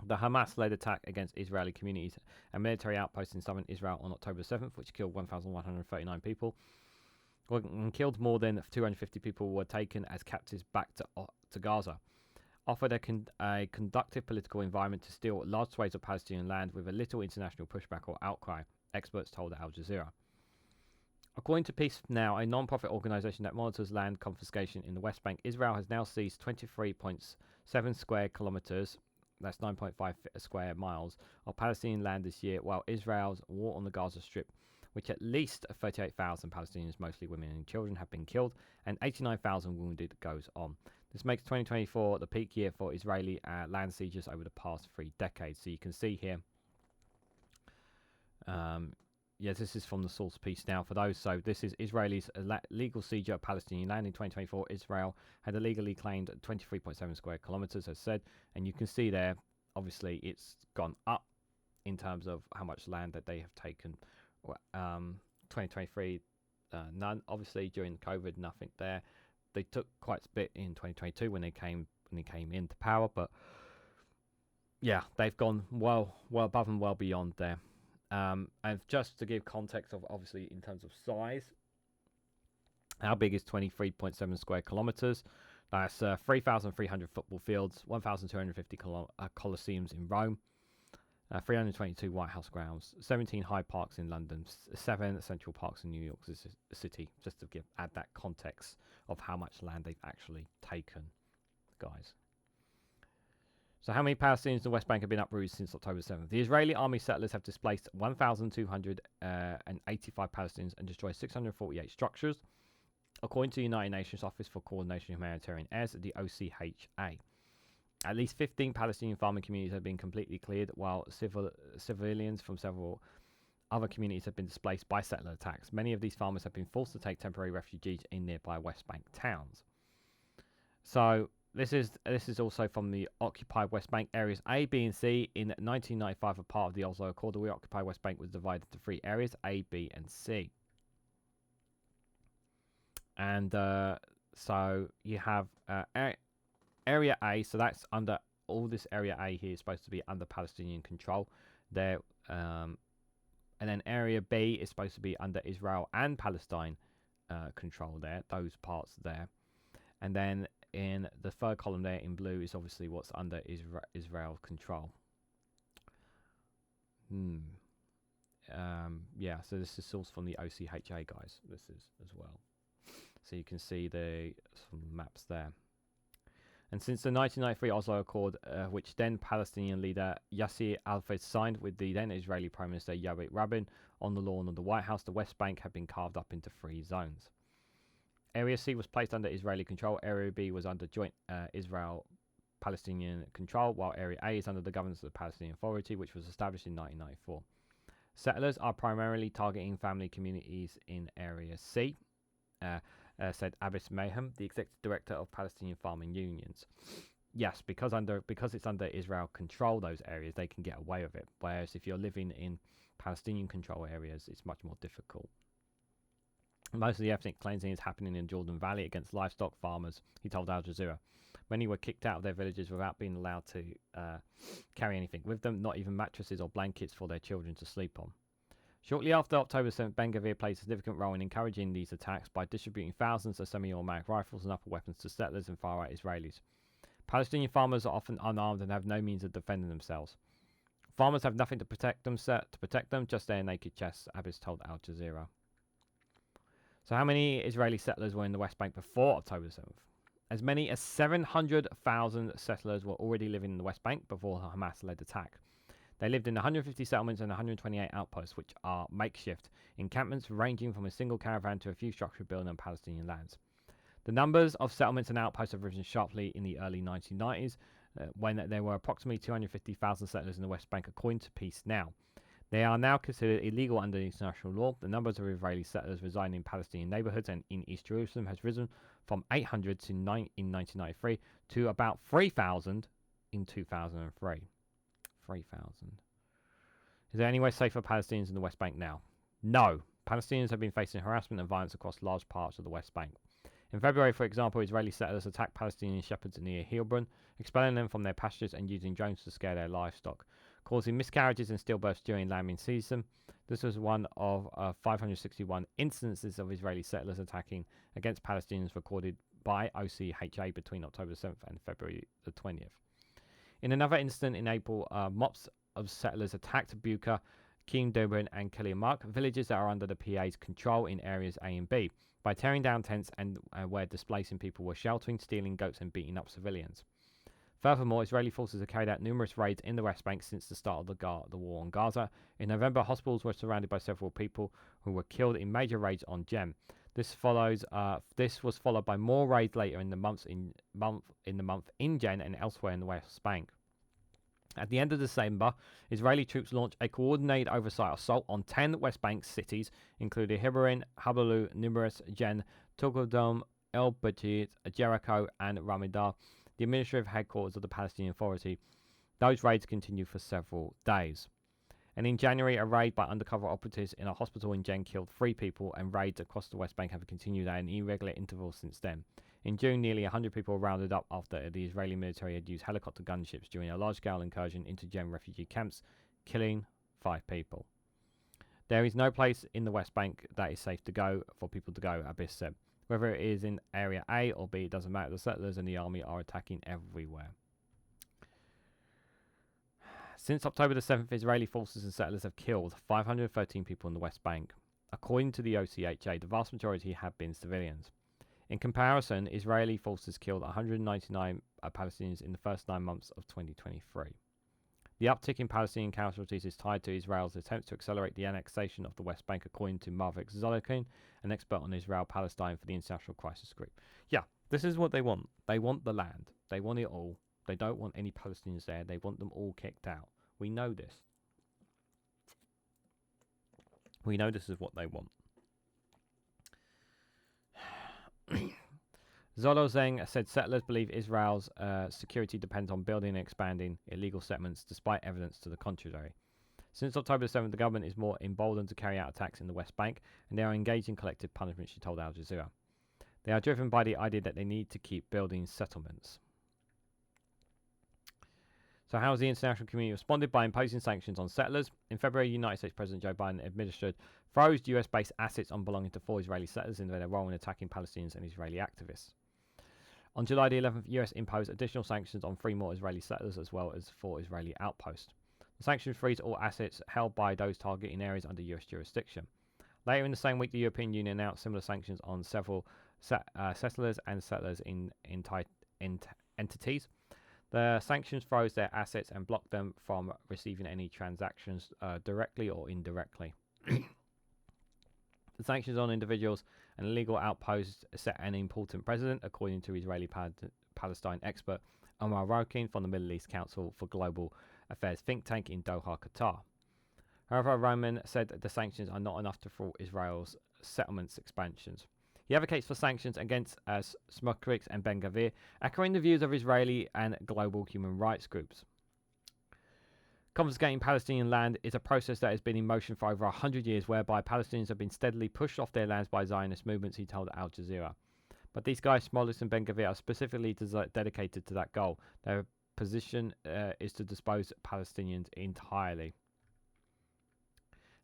The Hamas-led attack against Israeli communities and military outposts in southern Israel on October 7th, which killed 1,139 people, and killed more than 250 people, were taken as captives back to Gaza, offered a conductive political environment to steal large swathes of Palestinian land with a little international pushback or outcry, experts told Al Jazeera. According to Peace Now, a non-profit organization that monitors land confiscation in the West Bank, Israel has now seized 23.7 square kilometers, that's 9.5 square miles, of Palestinian land this year, while Israel's war on the Gaza Strip, which at least 38,000 Palestinians, mostly women and children, have been killed and 89,000 wounded, goes on. This makes 2024 the peak year for Israeli land sieges over the past 3 decades. So you can see here, yes, this is from the source Peace Now for those. So this is Israeli's legal siege of Palestinian land in 2024. Israel had illegally claimed 23.7 square kilometers, as said, and you can see there, obviously, it's gone up in terms of how much land that they have taken. 2023, none. Obviously, during COVID, nothing there. They took quite a bit in 2022 when they came into power, but yeah, they've gone well above and well beyond there. And just to give context of, obviously, in terms of size, how big is 23.7 square kilometers? That's 3,300 football fields, 1,250 coliseums in Rome, 322 White House grounds, 17 Hyde Parks in London, 7 Central Parks in New York City, just to add that context of how much land they've actually taken, guys. So how many Palestinians in the West Bank have been uprooted since October 7th? The Israeli army settlers have displaced 1,285 Palestinians and destroyed 648 structures, according to the United Nations Office for Coordination of Humanitarian Aids, the OCHA. At least 15 Palestinian farming communities have been completely cleared, while civilians from several other communities have been displaced by settler attacks. Many of these farmers have been forced to take temporary refuges in nearby West Bank towns. So this is also from the occupied West Bank areas A, B, and C. In 1995, a part of the Oslo Accord, the occupied West Bank was divided into 3 areas: A, B, and C. And so you have Area A, so that's under all this area A here is supposed to be under Palestinian control there, and then Area B is supposed to be under Israel and Palestine control there, those parts there, and then in the third column there in blue is obviously what's under Israel control. Yeah, so this is sourced from the OCHA guys. This is as well. So you can see some maps there. And since the 1993 Oslo Accord, which then Palestinian leader Yasser Arafat signed with the then Israeli Prime Minister Yair Rabin on the lawn of the White House, the West Bank had been carved up into 3 zones. Area C was placed under Israeli control. Area B was under joint Israel-Palestinian control, while Area A is under the governance of the Palestinian Authority, which was established in 1994. Settlers are primarily targeting family communities in Area C, said Abbas Mayhem, the executive director of Palestinian Farming Unions. Yes, because it's under Israel control, those areas, they can get away with it. Whereas if you're living in Palestinian control areas, it's much more difficult. Most of the ethnic cleansing is happening in Jordan Valley against livestock farmers, he told Al Jazeera. Many were kicked out of their villages without being allowed to carry anything with them, not even mattresses or blankets for their children to sleep on. Shortly after October 7th, Ben Gvir played a significant role in encouraging these attacks by distributing thousands of semi-automatic rifles and other weapons to settlers and far-right Israelis. Palestinian farmers are often unarmed and have no means of defending themselves. Farmers have nothing to protect them, just their naked chests, Abbas told Al Jazeera. So how many Israeli settlers were in the West Bank before October 7th? As many as 700,000 settlers were already living in the West Bank before the Hamas-led attack. They lived in 150 settlements and 128 outposts, which are makeshift encampments ranging from a single caravan to a few structured buildings on Palestinian lands. The numbers of settlements and outposts have risen sharply in the early 1990s, when there were approximately 250,000 settlers in the West Bank, according to Peace Now. They are now considered illegal under international law. The numbers of Israeli settlers residing in Palestinian neighborhoods and in East Jerusalem has risen from 800 in 1993 to about 3,000 in 2003. 3,000. Is there anywhere safe for Palestinians in the West Bank now? No. Palestinians have been facing harassment and violence across large parts of the West Bank. In February, for example, Israeli settlers attacked Palestinian shepherds near Hebron, expelling them from their pastures and using drones to scare their livestock, causing miscarriages and stillbirths during lambing season. This was one of 561 instances of Israeli settlers attacking against Palestinians recorded by OCHA between October 7th and February the 20th. In another incident in April, mobs of settlers attacked Buka, Keem Dobrin and Kiliamark, villages that are under the PA's control in areas A and B, by tearing down tents and where displacing people were sheltering, stealing goats and beating up civilians. Furthermore, Israeli forces have carried out numerous raids in the West Bank since the start of the war on Gaza. In November, hospitals were surrounded by several people who were killed in major raids on Jem. This was followed by more raids later in the month in Jen and elsewhere in the West Bank. At the end of December, Israeli troops launched a coordinated oversight assault on 10 West Bank cities, including Hebron, Habalu, Nimrus, Jen, Tugadum, El Bajid, Jericho, and Ramadah, the administrative headquarters of the Palestinian Authority. Those raids continued for several days. And in January, a raid by undercover operatives in a hospital in Jen killed 3 people, and raids across the West Bank have continued at an irregular interval since then. In June, nearly 100 people were rounded up after the Israeli military had used helicopter gunships during a large-scale incursion into Jen refugee camps, killing 5 people. There is no place in the West Bank that is safe to go for people to go, Abbas said. Whether it is in Area A or B, it doesn't matter. The settlers and the army are attacking everywhere. Since October the 7th, Israeli forces and settlers have killed 513 people in the West Bank. According to the OCHA, the vast majority have been civilians. In comparison, Israeli forces killed 199 Palestinians in the first 9 months of 2023. The uptick in Palestinian casualties is tied to Israel's attempts to accelerate the annexation of the West Bank, according to Marvik Zolikin, an expert on Israel-Palestine for the International Crisis Group. Yeah, this is what they want. They want the land. They want it all. They don't want any Palestinians there. They want them all kicked out. We know this. We know this is what they want. Zolo Zeng said settlers believe Israel's security depends on building and expanding illegal settlements, despite evidence to the contrary. Since October 7th, the government is more emboldened to carry out attacks in the West Bank, and they are engaged in collective punishment, she told Al Jazeera. They are driven by the idea that they need to keep building settlements. So how has the international community responded? By imposing sanctions on settlers. In February, United States President Joe Biden administered froze US-based assets on belonging to 4 Israeli settlers in their role in attacking Palestinians and Israeli activists. On July the 11th, US imposed additional sanctions on 3 more Israeli settlers as well as 4 Israeli outposts. Sanctions freeze all assets held by those targeting areas under US jurisdiction. Later in the same week, the European Union announced similar sanctions on several settlers and settlers in entities. The sanctions froze their assets and blocked them from receiving any transactions directly or indirectly. The sanctions on individuals and illegal outposts set an important precedent, according to Israeli Palestine expert Omar Rokin from the Middle East Council for Global Affairs think tank in Doha, Qatar. However, Roman said that the sanctions are not enough to thwart Israel's settlements expansions. He advocates for sanctions against Smotrich and Ben Gvir, echoing the views of Israeli and global human rights groups. Confiscating Palestinian land is a process that has been in motion for over 100 years, whereby Palestinians have been steadily pushed off their lands by Zionist movements, he told Al Jazeera. But these guys, Smotrich and Ben Gvir, are specifically dedicated to that goal. Their position is to dispose Palestinians entirely.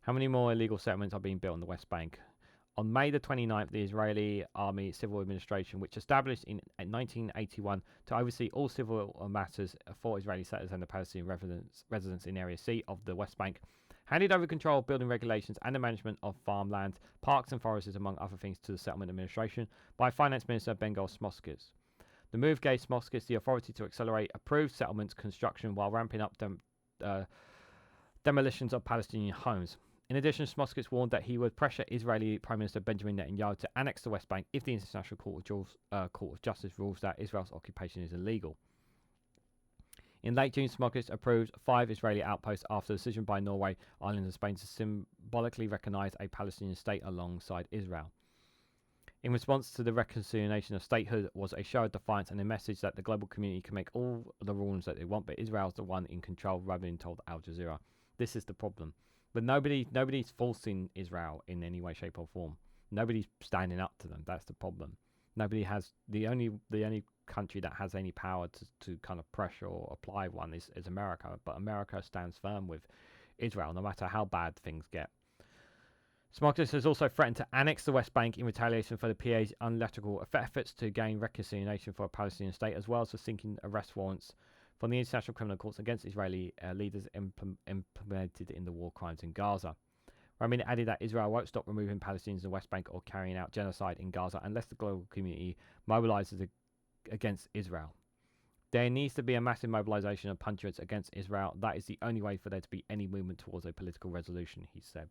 How many more illegal settlements are being built on the West Bank? On May the 29th, the Israeli Army Civil Administration, which established in 1981 to oversee all civil matters for Israeli settlers and the Palestinian residents in Area C of the West Bank, handed over control of building regulations and the management of farmland, parks and forests, among other things, to the Settlement Administration by Finance Minister Bengal Smotrich. The move gave Smotrich the authority to accelerate approved settlements construction while ramping up demolitions of Palestinian homes. In addition, Smotrich warned that he would pressure Israeli Prime Minister Benjamin Netanyahu to annex the West Bank if the International Court of Justice rules that Israel's occupation is illegal. In late June, Smotrich approved 5 Israeli outposts after the decision by Norway, Ireland and Spain to symbolically recognise a Palestinian state alongside Israel. In response to the reconciliation of statehood was a show of defiance and a message that the global community can make all the rulings that they want, but Israel's the one in control, Rabin told Al Jazeera. This is the problem. But nobody's forcing Israel in any way, shape, or form. Nobody's standing up to them. That's the problem. Nobody has the only country that has any power to kind of pressure or apply one is America. But America stands firm with Israel, no matter how bad things get. Smotrich has also threatened to annex the West Bank in retaliation for the PA's unilateral efforts to gain reconciliation for a Palestinian state, as well as for seeking arrest warrants from the International Criminal Courts against Israeli leaders implemented in the war crimes in Gaza. Ramin added that Israel won't stop removing Palestinians in the West Bank or carrying out genocide in Gaza unless the global community mobilizes against Israel. There needs to be a massive mobilization of patriots against Israel. That is the only way for there to be any movement towards a political resolution, he said.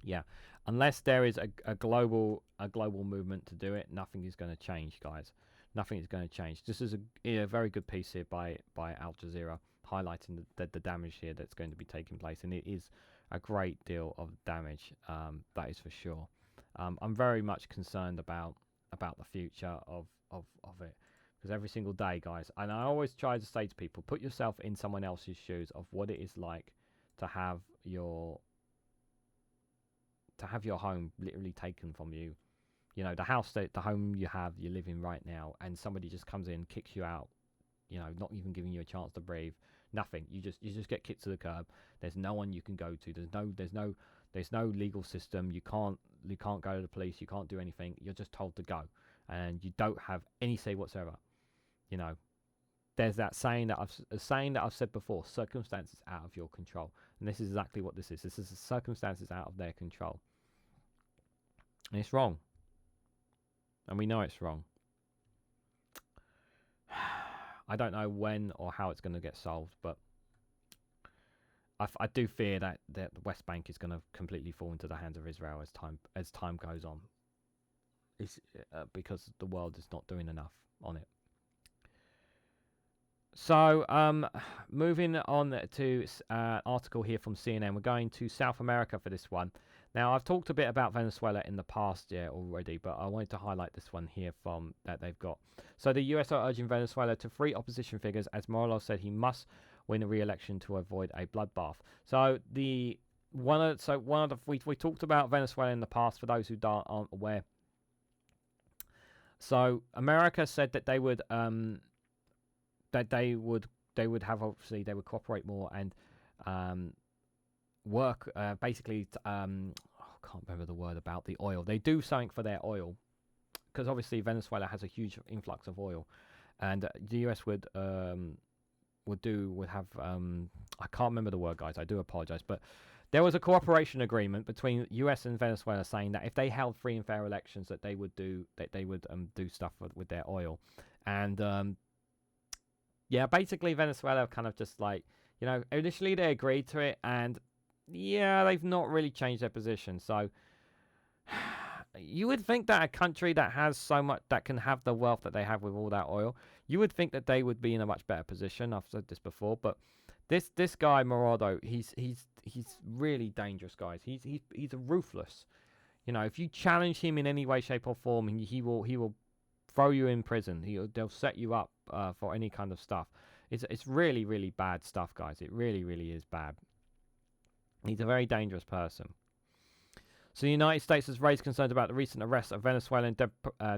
Yeah, unless there is a global movement to do it, nothing is going to change, guys. Nothing is going to change. This is a very good piece here by Al Jazeera, highlighting the damage here that's going to be taking place, and it is a great deal of damage. That is for sure. I'm very much concerned about the future of it, because every single day, guys, and I always try to say to people, put yourself in someone else's shoes of what it is like to have your home literally taken from you. You know, the home you live in right now, and somebody just comes in, kicks you out, you know, not even giving you a chance to breathe, nothing. You just get kicked to the curb. There's no one you can go to. There's no legal system. You can't go to the police. You can't do anything. You're just told to go, and you don't have any say whatsoever. You know, there's that saying that I've said before: circumstances out of your control, and this is exactly what this is. This is the circumstances out of their control, and it's wrong. And we know it's wrong. I don't know when or how it's going to get solved, but I do fear that the West Bank is going to completely fall into the hands of Israel as time goes on. It's because the world is not doing enough on it. So, moving on to an article here from CNN. We're going to South America for this one. Now, I've talked a bit about Venezuela in the past already, but I wanted to highlight this one here from that they've got. So, the US are urging Venezuela to free opposition figures, as Morales said he must win a re-election to avoid a bloodbath. So, we talked about Venezuela in the past. For those who aren't aware, so America said that they would cooperate more and work basically I can't remember the word about the oil. They do something for their oil, because obviously Venezuela has a huge influx of oil, and the US would would have I can't remember the word, guys. I do apologize, but there was a cooperation agreement between US and Venezuela saying that if they held free and fair elections, that they would do do stuff with their oil, and yeah, basically Venezuela kind of just like, initially they agreed to it, and yeah, they've not really changed their position. So you would think that a country that has so much, that can have the wealth that they have with all that oil, you would think that they would be in a much better position. I've said this before, but this guy Maduro, he's really dangerous, guys. He's ruthless. If you challenge him in any way, shape, or form, he will throw you in prison. They'll set you up for any kind of stuff. It's really, really bad stuff, guys. It really, really is bad. He's a very dangerous person. So the United States has raised concerns about the recent arrest of Venezuelan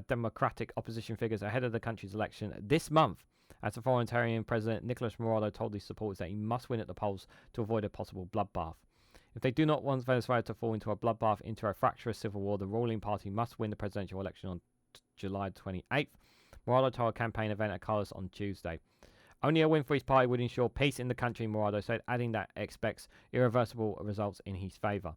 democratic opposition figures ahead of the country's election this month, as authoritarian President Nicolas Maduro told his supporters that he must win at the polls to avoid a possible bloodbath. If they do not want Venezuela to fall into a bloodbath, into a fractious civil war, the ruling party must win the presidential election on July 28th. Maduro told a campaign event at Carlos on Tuesday. Only a win for his party would ensure peace in the country, Maduro said, adding that expects irreversible results in his favour.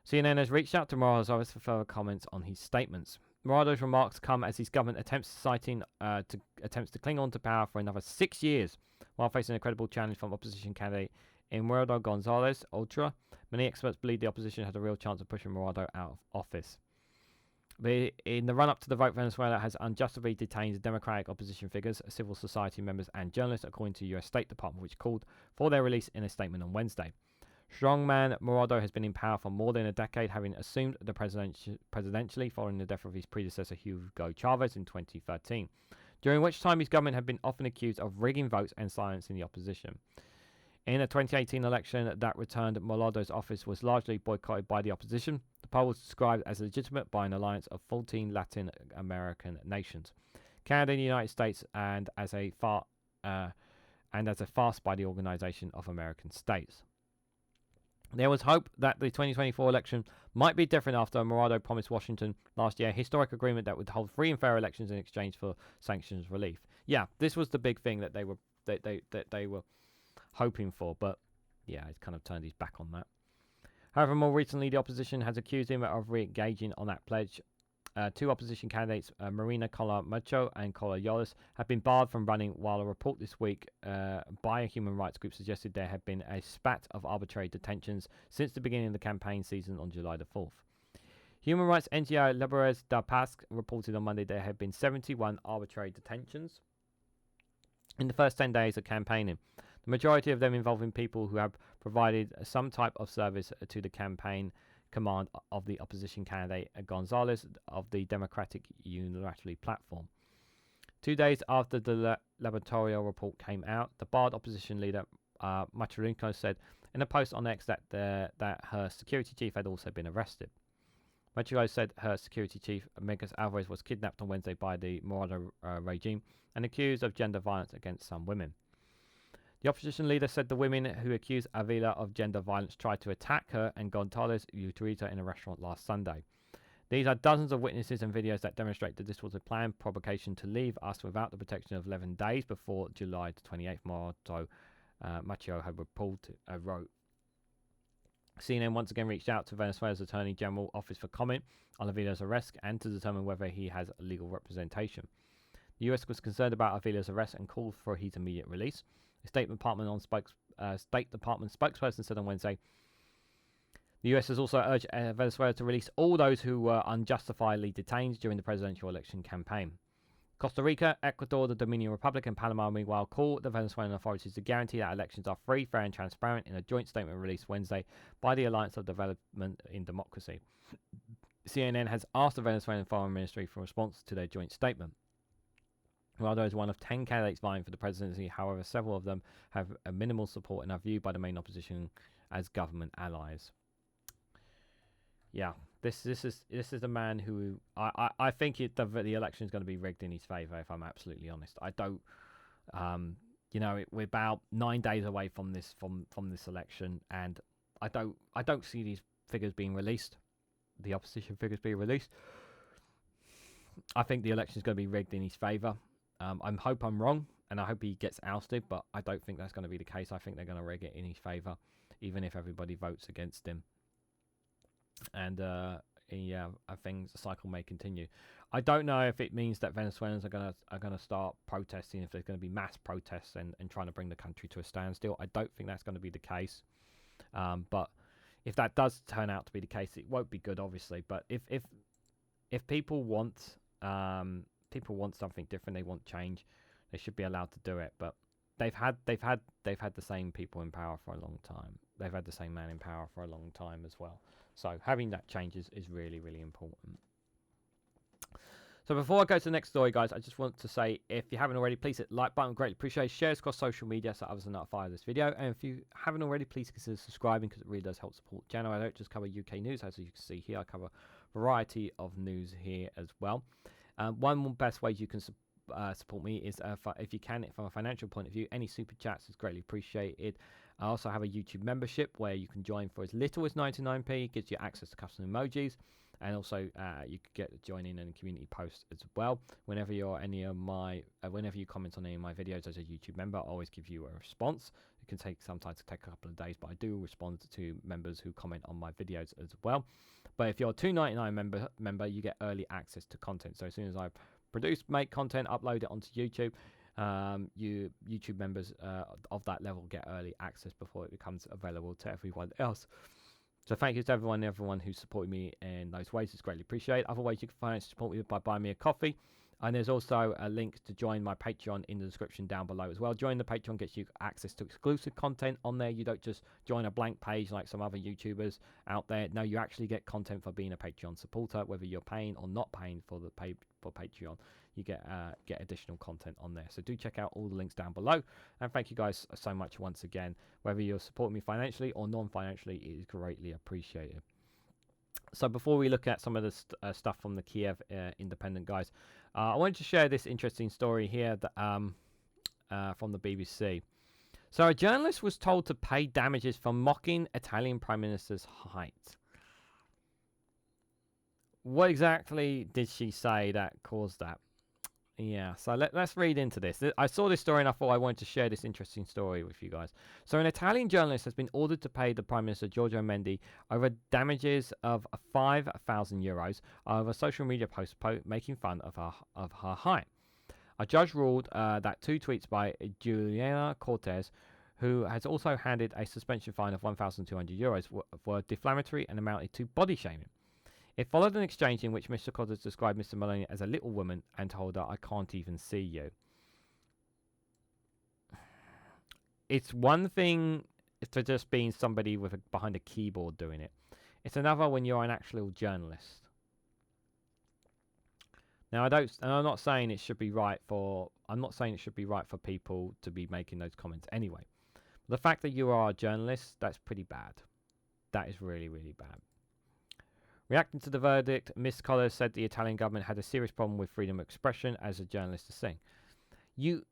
CNN has reached out to Maduro's office for further comments on his statements. Maduro's remarks come as his government attempts to cling on to power for another 6 years, while facing a credible challenge from opposition candidate Eduardo Gonzalez Ultra. Many experts believe the opposition has a real chance of pushing Maduro out of office. In the run-up to the vote, Venezuela has unjustly detained democratic opposition figures, civil society members, and journalists, according to the U.S. State Department, which called for their release in a statement on Wednesday. Strongman Maduro has been in power for more than a decade, having assumed the presidentially following the death of his predecessor Hugo Chavez in 2013, during which time his government had been often accused of rigging votes and silencing the opposition. In a 2018 election that returned Maduro's office was largely boycotted by the opposition. The poll was described as legitimate by an alliance of 14 Latin American nations, Canada and the United States, and as a farce by the Organization of American States. There was hope that the 2024 election might be different after Maduro promised Washington last year a historic agreement that would hold free and fair elections in exchange for sanctions relief. Yeah, this was the big thing that they were hoping for, but yeah, he's kind of turned his back on that. However, more recently, the opposition has accused him of re-engaging on that pledge. Two opposition candidates, Marina Colamacho and Cola Yolis, have been barred from running, while a report this week by a human rights group suggested there have been a spat of arbitrary detentions since the beginning of the campaign season on July the 4th. Human rights NGO Liberes da Paz reported on Monday there have been 71 arbitrary detentions in the first 10 days of campaigning. The majority of them involving people who have provided some type of service to the campaign command of the opposition candidate Gonzalez of the Democratic Unilaterally platform. 2 days after the laboratorial report came out, the barred opposition leader Machurinko said in a post on X that her security chief had also been arrested. Machurinko said her security chief Megas Alvarez was kidnapped on Wednesday by the Maduro regime and accused of gender violence against some women. The opposition leader said the women who accused Avila of gender violence tried to attack her and Gonzalez Utrita in a restaurant last Sunday. These are dozens of witnesses and videos that demonstrate that this was a planned provocation to leave us without the protection of 11 days before July 28th, Macho had wrote. CNN once again reached out to Venezuela's Attorney General office for comment on Avila's arrest and to determine whether he has legal representation. The US was concerned about Avila's arrest and called for his immediate release. The State Department spokesperson said on Wednesday, the US has also urged Venezuela to release all those who were unjustifiably detained during the presidential election campaign. Costa Rica, Ecuador, the Dominican Republic, and Panama meanwhile call the Venezuelan authorities to guarantee that elections are free, fair, and transparent in a joint statement released Wednesday by the Alliance of Development in Democracy. CNN has asked the Venezuelan Foreign Ministry for a response to their joint statement. Maduro is one of 10 candidates vying for the presidency. However, several of them have a minimal support and are viewed by the main opposition as government allies. Yeah, this is the man who I think the election is going to be rigged in his favour. If I'm absolutely honest, I don't. We're about 9 days away from this election, and I don't see these figures being released. The opposition figures being released. I think the election is going to be rigged in his favour. I hope I'm wrong, and I hope he gets ousted, but I don't think that's going to be the case. I think they're going to rig it in his favour, even if everybody votes against him. And yeah, I think the cycle may continue. I don't know if it means that Venezuelans are gonna start protesting, if there's going to be mass protests and trying to bring the country to a standstill. I don't think that's going to be the case. But if that does turn out to be the case, it won't be good, obviously. But if people want something different, they want change, they should be allowed to do it. But they've had the same people in power for a long time. They've had the same man in power for a long time as well. So having that change is really, really important. So before I go to the next story, guys, I just want to say, if you haven't already, please hit the like button. Greatly appreciate it. Share it across social media so others are notified of this video. And if you haven't already, please consider subscribing, because it really does help support the channel. I don't just cover UK news, as you can see here. I cover a variety of news here as well. One best way you can support me is if you can, from a financial point of view, any super chats is greatly appreciated. I also have a YouTube membership where you can join for as little as 99p. Gives you access to custom emojis, and also you could get join in community posts as well. Whenever you're whenever you comment on any of my videos as a YouTube member, I always give you a response. It can sometimes take a couple of days, but I do respond to members who comment on my videos as well. But if you're a $2.99 member, you get early access to content. So as soon as I make content, upload it onto YouTube, YouTube members of that level get early access before it becomes available to everyone else. So thank you to everyone who supported me in those ways. It's greatly appreciated. Other ways you can financially support me by buying me a coffee. And there's also a link to join my Patreon in the description down below as well. Join the Patreon gets you access to exclusive content on there. You don't just join a blank page like some other YouTubers out there. No, you actually get content for being a Patreon supporter, whether you're paying or not paying for Patreon. You get additional content on there. So do check out all the links down below. And thank you guys so much once again. Whether you're supporting me financially or non-financially, it is greatly appreciated. So before we look at some of the stuff from the Kiev Independent, guys, I wanted to share this interesting story here that, from the BBC. So a journalist was told to pay damages for mocking Italian Prime Minister's height. What exactly did she say that caused that? Yeah, so let's read into this. I saw this story and I thought I wanted to share this interesting story with you guys. So an Italian journalist has been ordered to pay the Prime Minister Giorgia Meloni over damages of €5,000 over a social media post making fun of her height. A judge ruled that two tweets by Juliana Cortez, who has also handed a suspension fine of €1,200, were defamatory and amounted to body shaming. It followed an exchange in which Mr. Cortez described Mr. Meloni as a little woman and told her, "I can't even see you." It's one thing for just being somebody behind a keyboard doing it. It's another when you're an actual journalist. Now, I'm not saying it should be right for people to be making those comments anyway. The fact that you are a journalist, that's pretty bad. That is really, really bad. Reacting to the verdict, Ms. Collins said the Italian government had a serious problem with freedom of expression, as a journalist is saying. You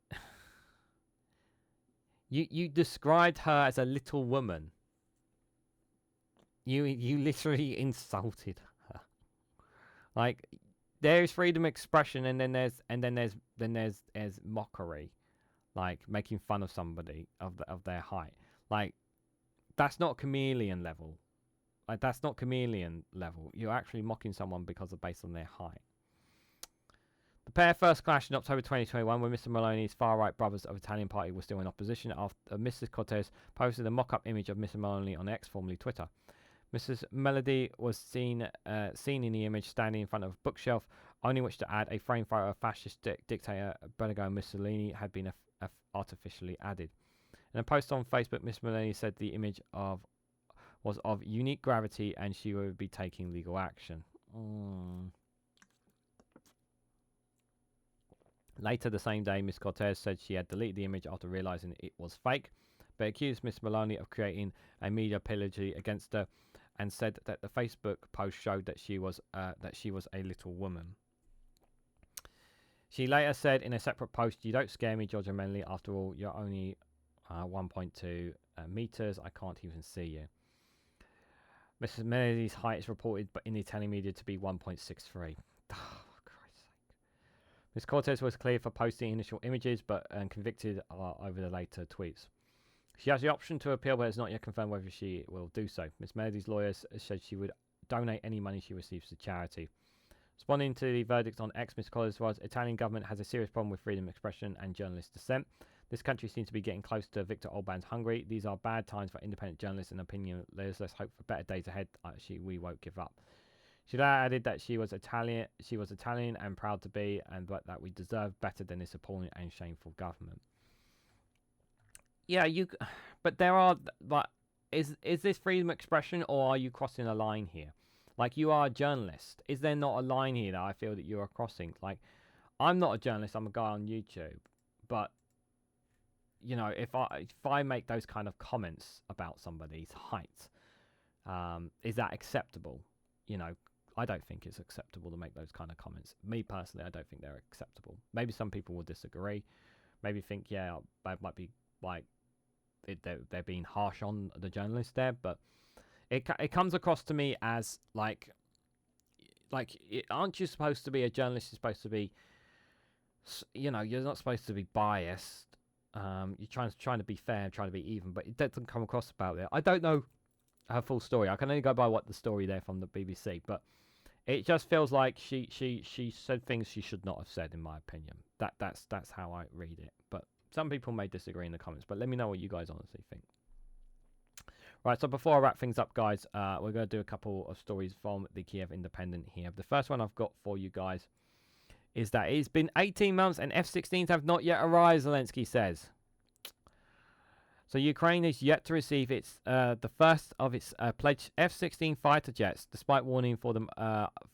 described her as a little woman. You literally insulted her. Like, there is freedom of expression, and then there's mockery, like making fun of somebody of their height. Like, that's not chameleon level. Like, that's not chameleon level. You're actually mocking someone based on their height. The pair first clashed in October 2021 when Mr. Meloni's far-right brothers of Italian party were still in opposition after Mrs. Cortez posted a mock-up image of Mr. Meloni on X, formerly Twitter. Mrs. Melody was seen in the image standing in front of a bookshelf, only which to add a frame photo of fascist dictator Benito Mussolini had been artificially added. In a post on Facebook, Ms. Meloni said the image was of unique gravity and she would be taking legal action. Later the same day, Ms. Cortez said she had deleted the image after realizing it was fake, but accused Ms. Meloni of creating a media apology against her and said that the Facebook post showed that she was a little woman. She later said in a separate post, "You don't scare me, Giorgia Meloni. After all, you're only 1.2 meters. I can't even see you." Mrs. Meloni's height is reported in the Italian media to be 1.63. Oh, for Christ's sake. Ms. Cortez was cleared for posting initial images, but convicted over the later tweets. She has the option to appeal, but it's not yet confirmed whether she will do so. Ms. Melody's lawyers said she would donate any money she receives to charity. Responding to the verdict on X, Ms. Cortez was, Italian government has a serious problem with freedom of expression and journalist dissent. This country seems to be getting close to Viktor Orban's Hungary. These are bad times for independent journalists and opinion leaders. Let's hope for better days ahead. We won't give up. She added that she was Italian and proud to be, but that we deserve better than this appalling and shameful government. Yeah, but there are, like, is this freedom of expression, or are you crossing a line here? Like, you are a journalist. Is there not a line here that I feel that you are crossing? Like, I'm not a journalist. I'm a guy on YouTube, but you know, if I make those kind of comments about somebody's height, is that acceptable? You know, I don't think it's acceptable to make those kind of comments. Me personally, I don't think they're acceptable. Maybe some people will disagree. Maybe think, yeah, that might be like they're being harsh on the journalist there, but it comes across to me as like aren't you supposed to be a journalist? You're supposed to be, you know, you're not supposed to be biased. You're trying to be fair, trying to be even, but it doesn't come across about it. I don't know her full story. I can only go by what the story there from the BBC, but it just feels like she said things she should not have said, in my opinion. That's how I read it. But some people may disagree in the comments, but let me know what you guys honestly think. Right, so before I wrap things up, guys, we're going to do a couple of stories from the Kiev Independent here. The first one I've got for you guys is that it's been 18 months and F-16s have not yet arrived, Zelensky says. So Ukraine is yet to receive the first of its pledged F-16 fighter jets, despite warning for them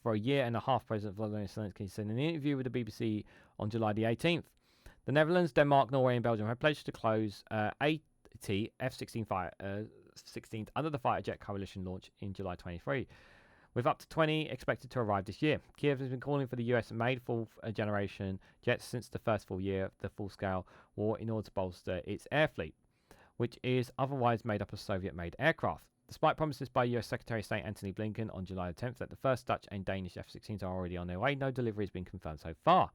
for a year and a half. President Volodymyr Zelensky said in an interview with the BBC on July the 18th. The Netherlands, Denmark, Norway and Belgium have pledged to close 80 F-16 16th under the fighter jet coalition launch in July 23, with up to 20 expected to arrive this year. Kiev has been calling for the US-made fourth-generation jets since the first full year of the full-scale war in order to bolster its air fleet, which is otherwise made up of Soviet-made aircraft. Despite promises by US Secretary of State Antony Blinken on July 10th that the first Dutch and Danish F-16s are already on their way, no delivery has been confirmed so far.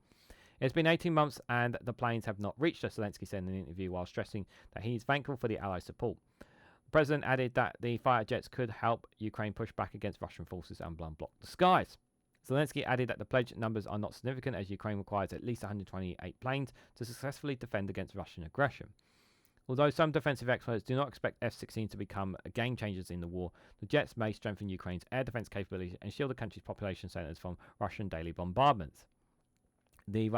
It's been 18 months and the planes have not reached us, Zelensky said in an interview while stressing that he is thankful for the Allies' support. The President added that the fighter jets could help Ukraine push back against Russian forces and block the skies. Zelensky added that the pledge numbers are not significant as Ukraine requires at least 128 planes to successfully defend against Russian aggression. Although some defensive experts do not expect F-16 to become game changers in the war, the jets may strengthen Ukraine's air defense capabilities and shield the country's population centers from Russian daily bombardments. The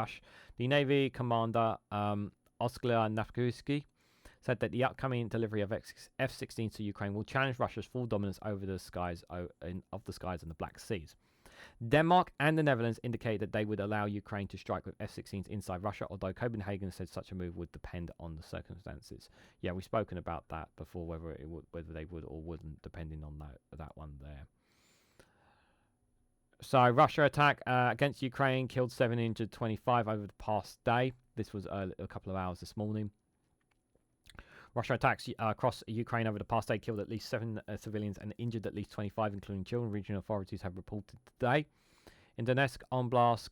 Navy commander Oskar Nafkursky said that the upcoming delivery of F-16s to Ukraine will challenge Russia's full dominance over the skies of the skies and the Black Seas. Denmark and the Netherlands indicate that they would allow Ukraine to strike with F-16s inside Russia, although Copenhagen said such a move would depend on the circumstances. Yeah, we've spoken about that before, whether they would or wouldn't, depending on that one there. So, Russia attack against Ukraine killed 7, injured 25 over the past day. This was a couple of hours this morning. Russia attacks across Ukraine over the past day killed at least 7 civilians and injured at least 25, including children, regional authorities have reported today. In Donetsk, Oblast,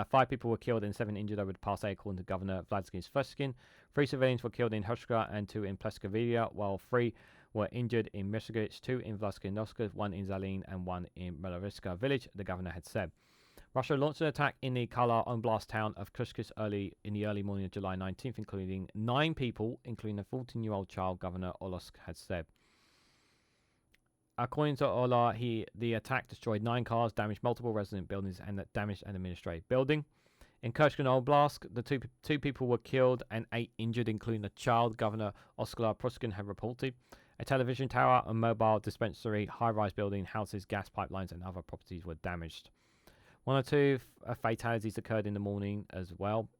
5 people were killed and 7 injured over the past day, according to Governor Vladimir Fushkin. 3 civilians were killed in Hushka and 2 in Pleskoviya, while 3 were injured in Mishagich, 2 in Vlaskinoska, 1 in Zalin, and 1 in Meloriska village, the governor had said. Russia launched an attack in the Kala Oblast town of Kushkis in the early morning of July 19th, including 9 people, including a 14-year-old child, Governor Olosk had said. According to Ola, the attack destroyed 9 cars, damaged multiple resident buildings, and damaged an administrative building. In Kursk Oblast, the two people were killed and 8 injured, including a child, Governor Oskar Pruskin had reported. A television tower, a mobile dispensary, high-rise building, houses, gas pipelines, and other properties were damaged. 1 or 2 fatalities occurred in the morning as well,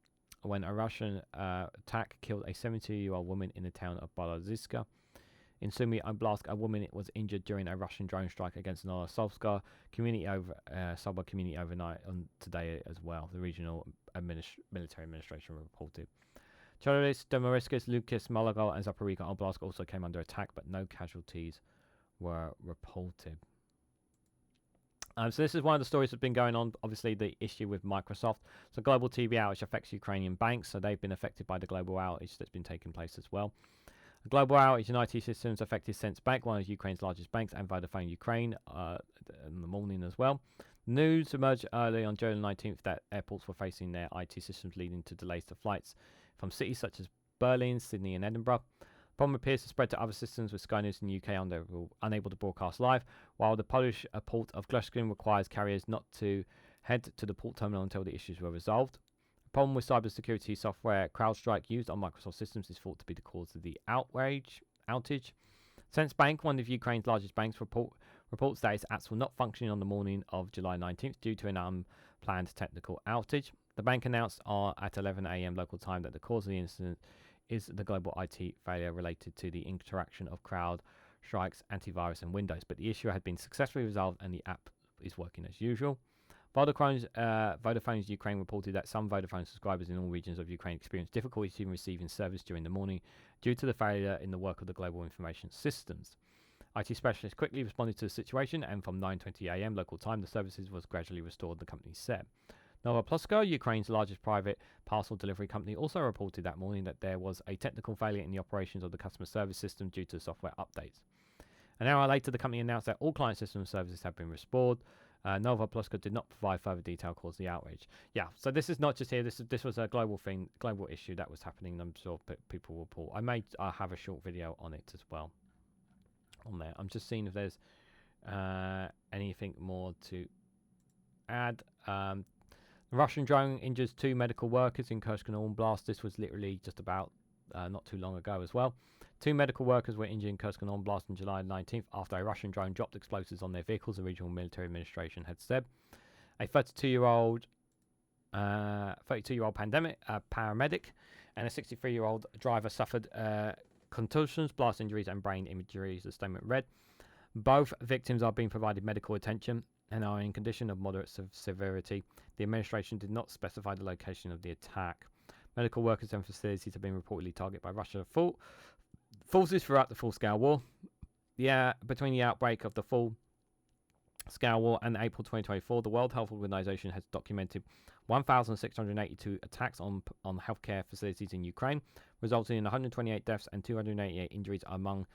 when a Russian attack killed a 72-year-old woman in the town of Balaziska. In Sumy Oblast, a woman was injured during a Russian drone strike against Novosovska suburb community overnight on today as well, the regional military administration reported. Chorlis, Domoriskas, Lukas, Malaga, and Zaporizhzhia Oblast also came under attack, but no casualties were reported. So this is one of the stories that's been going on, obviously the issue with Microsoft. So global TV outage affects Ukrainian banks, so they've been affected by the global outage that's been taking place as well. A global outage in IT systems affected Sense Bank, one of Ukraine's largest banks, and Vodafone Ukraine in the morning as well. News emerged early on July 19th that airports were facing their IT systems, leading to delays to flights from cities such as Berlin, Sydney and Edinburgh. Problem appears to spread to other systems, with Sky News in the UK unable to broadcast live, while the Polish port of Glushkin requires carriers not to head to the port terminal until the issues were resolved. The problem with cybersecurity software CrowdStrike used on Microsoft systems is thought to be the cause of the outage. Sense Bank, one of Ukraine's largest banks, reports that its apps were not functioning on the morning of July 19th due to an unplanned technical outage. The bank announced at 11 a.m. local time that the cause of the incident is the global IT failure related to the interaction of CrowdStrike's antivirus and Windows, but the issue had been successfully resolved and the app is working as usual. Vodafone's Ukraine reported that some Vodafone subscribers in all regions of Ukraine experienced difficulties in receiving service during the morning due to the failure in the work of the global information systems. IT specialists quickly responded to the situation, and from 9:20 a.m. local time, the services was gradually restored, the company said. Nova Pluska, Ukraine's largest private parcel delivery company, also reported that morning that there was a technical failure in the operations of the customer service system due to software updates. An hour later, the company announced that all client system services have been restored. Nova Pluska did not provide further detail cause the outrage. Yeah, so this is not just here. This was a global issue that was happening. I'm sure people will report. I may have a short video on it as well. On there, I'm just seeing if there's anything more to add. The Russian drone injures 2 medical workers in Kursk blast. This was literally just about not too long ago as well. 2 medical workers were injured in Kursk blast on July 19th after a Russian drone dropped explosives on their vehicles, the regional military administration had said. A 32-year-old paramedic and a 63-year-old driver suffered contusions, blast injuries and brain injuries, the statement read. Both victims are being provided medical attention and are in condition of moderate severity. The administration did not specify the location of the attack. Medical workers and facilities have been reportedly targeted by Russian forces throughout the full-scale war. Between the outbreak of the full-scale war and April 2024, the World Health Organization has documented 1,682 attacks on healthcare facilities in Ukraine, resulting in 128 deaths and 288 injuries among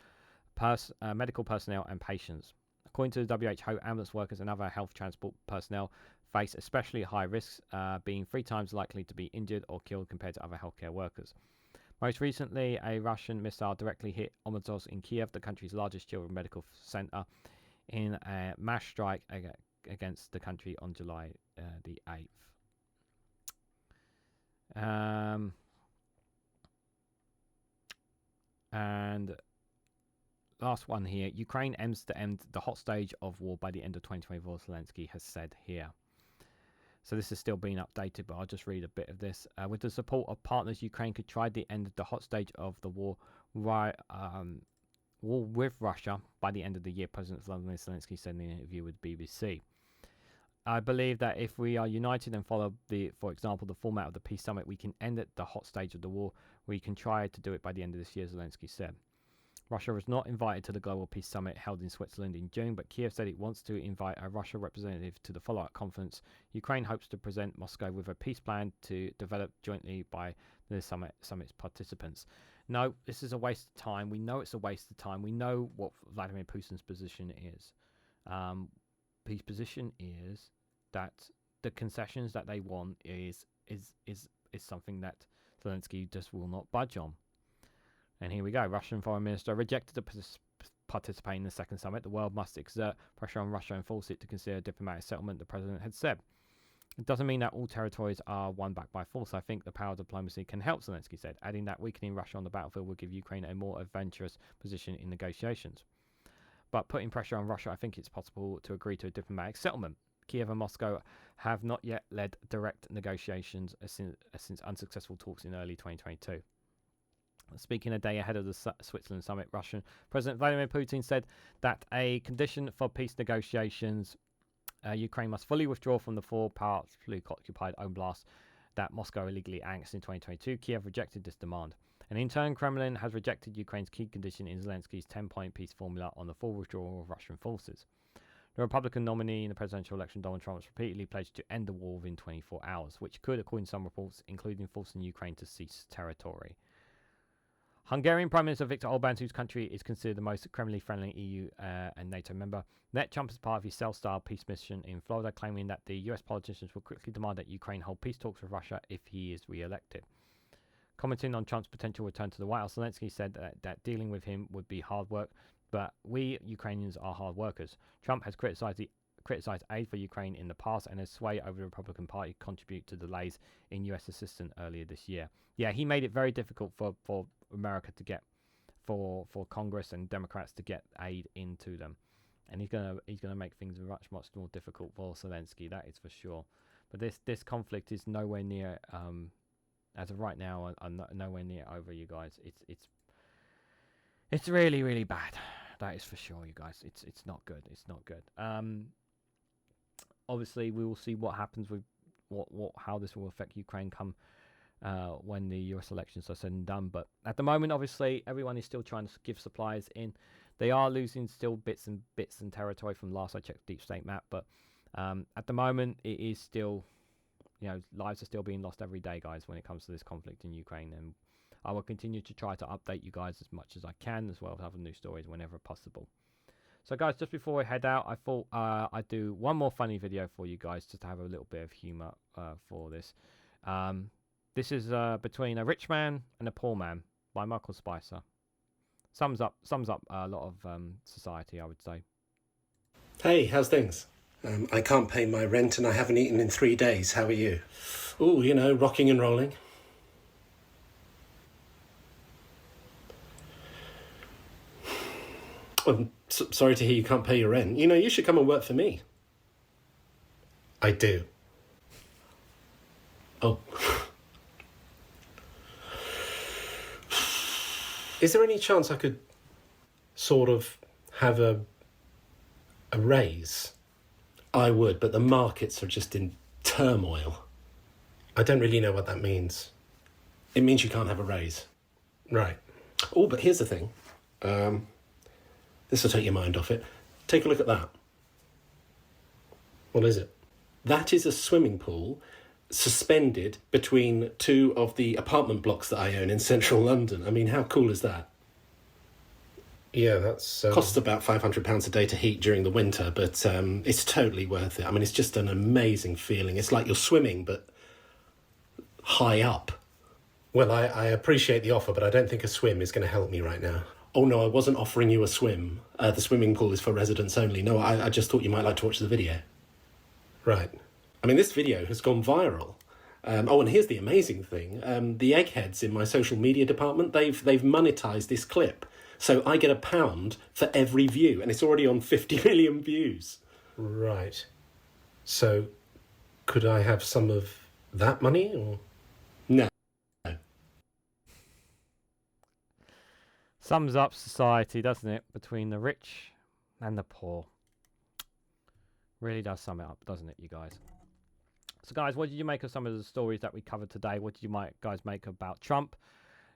medical personnel and patients. According to the WHO, ambulance workers and other health transport personnel face especially high risks, being 3 times likely to be injured or killed compared to other healthcare workers. Most recently, a Russian missile directly hit Omotos in Kiev, the country's largest children's medical center, in a mass strike against the country on July the 8th. And last one here. Ukraine aims to end the hot stage of war by the end of 2024, Zelensky has said here. So this is still being updated, but I'll just read a bit of this. With the support of partners, Ukraine could try the end of the hot stage of the war with Russia by the end of the year, President Vladimir Zelensky said in an interview with BBC. I believe that if we are united and follow, for example, the format of the peace summit, we can end at the hot stage of the war. We can try to do it by the end of this year, Zelensky said. Russia was not invited to the Global Peace Summit held in Switzerland in June, but Kiev said it wants to invite a Russia representative to the follow-up conference. Ukraine hopes to present Moscow with a peace plan to develop jointly by the summit's participants. No, this is a waste of time. We know it's a waste of time. We know what Vladimir Putin's position is. His position is that the concessions that they want is something that Zelensky just will not budge on. And here we go. Russian foreign minister rejected to participate in the second summit. The world must exert pressure on Russia and force it to consider a diplomatic settlement, the president had said. It doesn't mean that all territories are won back by force. I think the power of diplomacy can help, Zelensky said, adding that weakening Russia on the battlefield will give Ukraine a more adventurous position in negotiations. But putting pressure on Russia, I think it's possible to agree to a diplomatic settlement. Kiev and Moscow have not yet led direct negotiations since unsuccessful talks in early 2022. Speaking a day ahead of the Switzerland summit, Russian President Vladimir Putin said that a condition for peace negotiations, Ukraine must fully withdraw from the 4 partly occupied oblasts that Moscow illegally annexed in 2022. Kiev rejected this demand. And in turn, Kremlin has rejected Ukraine's key condition in Zelensky's 10-point peace formula on the full withdrawal of Russian forces. The Republican nominee in the presidential election, Donald Trump, has repeatedly pledged to end the war within 24 hours, which could, according to some reports, including forcing Ukraine to cede territory. Hungarian Prime Minister Viktor Orbán, whose country is considered the most Kremlin-friendly EU and NATO member, met Trump as part of his self-styled peace mission in Florida, claiming that the US politicians will quickly demand that Ukraine hold peace talks with Russia if he is re-elected. Commenting on Trump's potential return to the White House, Zelensky said that dealing with him would be hard work, but we Ukrainians are hard workers. Trump has criticized aid for Ukraine in the past, and his sway over the Republican Party contribute to delays in US assistance earlier this year. Yeah, he made it very difficult for America to get, for Congress and Democrats to get aid into them, and he's gonna make things much more difficult for Zelensky. That is for sure. But this conflict is nowhere near, as of right now, nowhere near over, you guys. It's really, really bad. That is for sure, you guys. It's not good. It's not good. Obviously, we will see what happens with how this will affect Ukraine come when the US elections are said and done. But at the moment, obviously, everyone is still trying to give supplies in. They are losing still bits and territory from last I checked Deep State map. But at the moment, it is still, lives are still being lost every day, guys, when it comes to this conflict in Ukraine. And I will continue to try to update you guys as much as I can, as well as other news stories whenever possible. So, guys, just before I head out, I thought I'd do one more funny video for you guys, just to have a little bit of humour for this. This is between a rich man and a poor man by Michael Spicer. Sums up a lot of society, I would say. Hey, how's things? I can't pay my rent and I haven't eaten in 3 days. How are you? Oh, rocking and rolling. I'm sorry to hear you can't pay your rent. You should come and work for me. I do. Oh. Is there any chance I could sort of have a raise? I would, but the markets are just in turmoil. I don't really know what that means. It means you can't have a raise. Right. Oh, but here's the thing. This will take your mind off it. Take a look at that. What is it? That is a swimming pool suspended between two of the apartment blocks that I own in central London. I mean, how cool is that? Yeah, that's... Costs about £500 a day to heat during the winter, but it's totally worth it. I mean, it's just an amazing feeling. It's like you're swimming, but high up. Well, I appreciate the offer, but I don't think a swim is going to help me right now. Oh, no, I wasn't offering you a swim. The swimming pool is for residents only. No, I just thought you might like to watch the video. Right. I mean, this video has gone viral. And here's the amazing thing. The eggheads in my social media department, they've monetized this clip. So I get £1 for every view, and it's already on 50 million views. Right. So could I have some of that money, or...? No. Sums up society, doesn't it? Between the rich and the poor. Really does sum it up, doesn't it, you guys? So, guys, what did you make of some of the stories that we covered today? What did you guys make about Trump,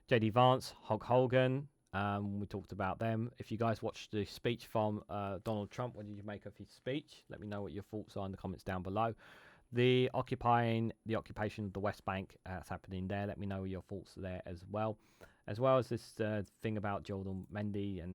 J.D. Vance, Hulk Hogan? We talked about them. If you guys watched the speech from Donald Trump, what did you make of his speech? Let me know what your thoughts are in the comments down below. The occupation of the West Bank that's happening there. Let me know your thoughts there as well as this thing about Jordan Mendy and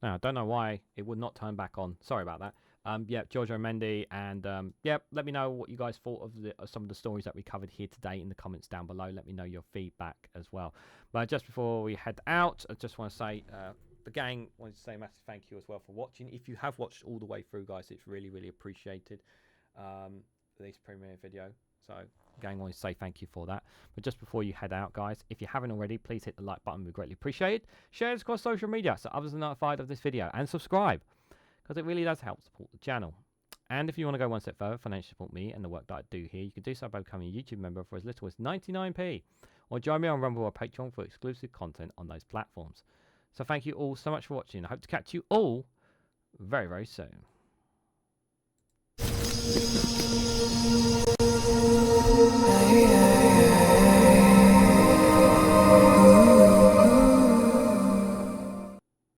now, I don't know why it would not turn back on. Sorry about that. Giorgio Mendy, and let me know what you guys thought of some of the stories that we covered here today in the comments down below. Let me know your feedback as well. But just before we head out, I just want to say the gang wants to say a massive thank you as well for watching. If you have watched all the way through, guys, it's really, really appreciated. This premiere video. So, gang, wants to say thank you for that. But just before you head out, guys, if you haven't already, please hit the like button. We greatly appreciate it. Share this across social media so others are notified of this video, and subscribe, because it really does help support the channel. And if you want to go one step further, financially support me and the work that I do here, you can do so by becoming a YouTube member for as little as 99p, or join me on Rumble or Patreon for exclusive content on those platforms. So thank you all so much for watching. I hope to catch you all very, very soon.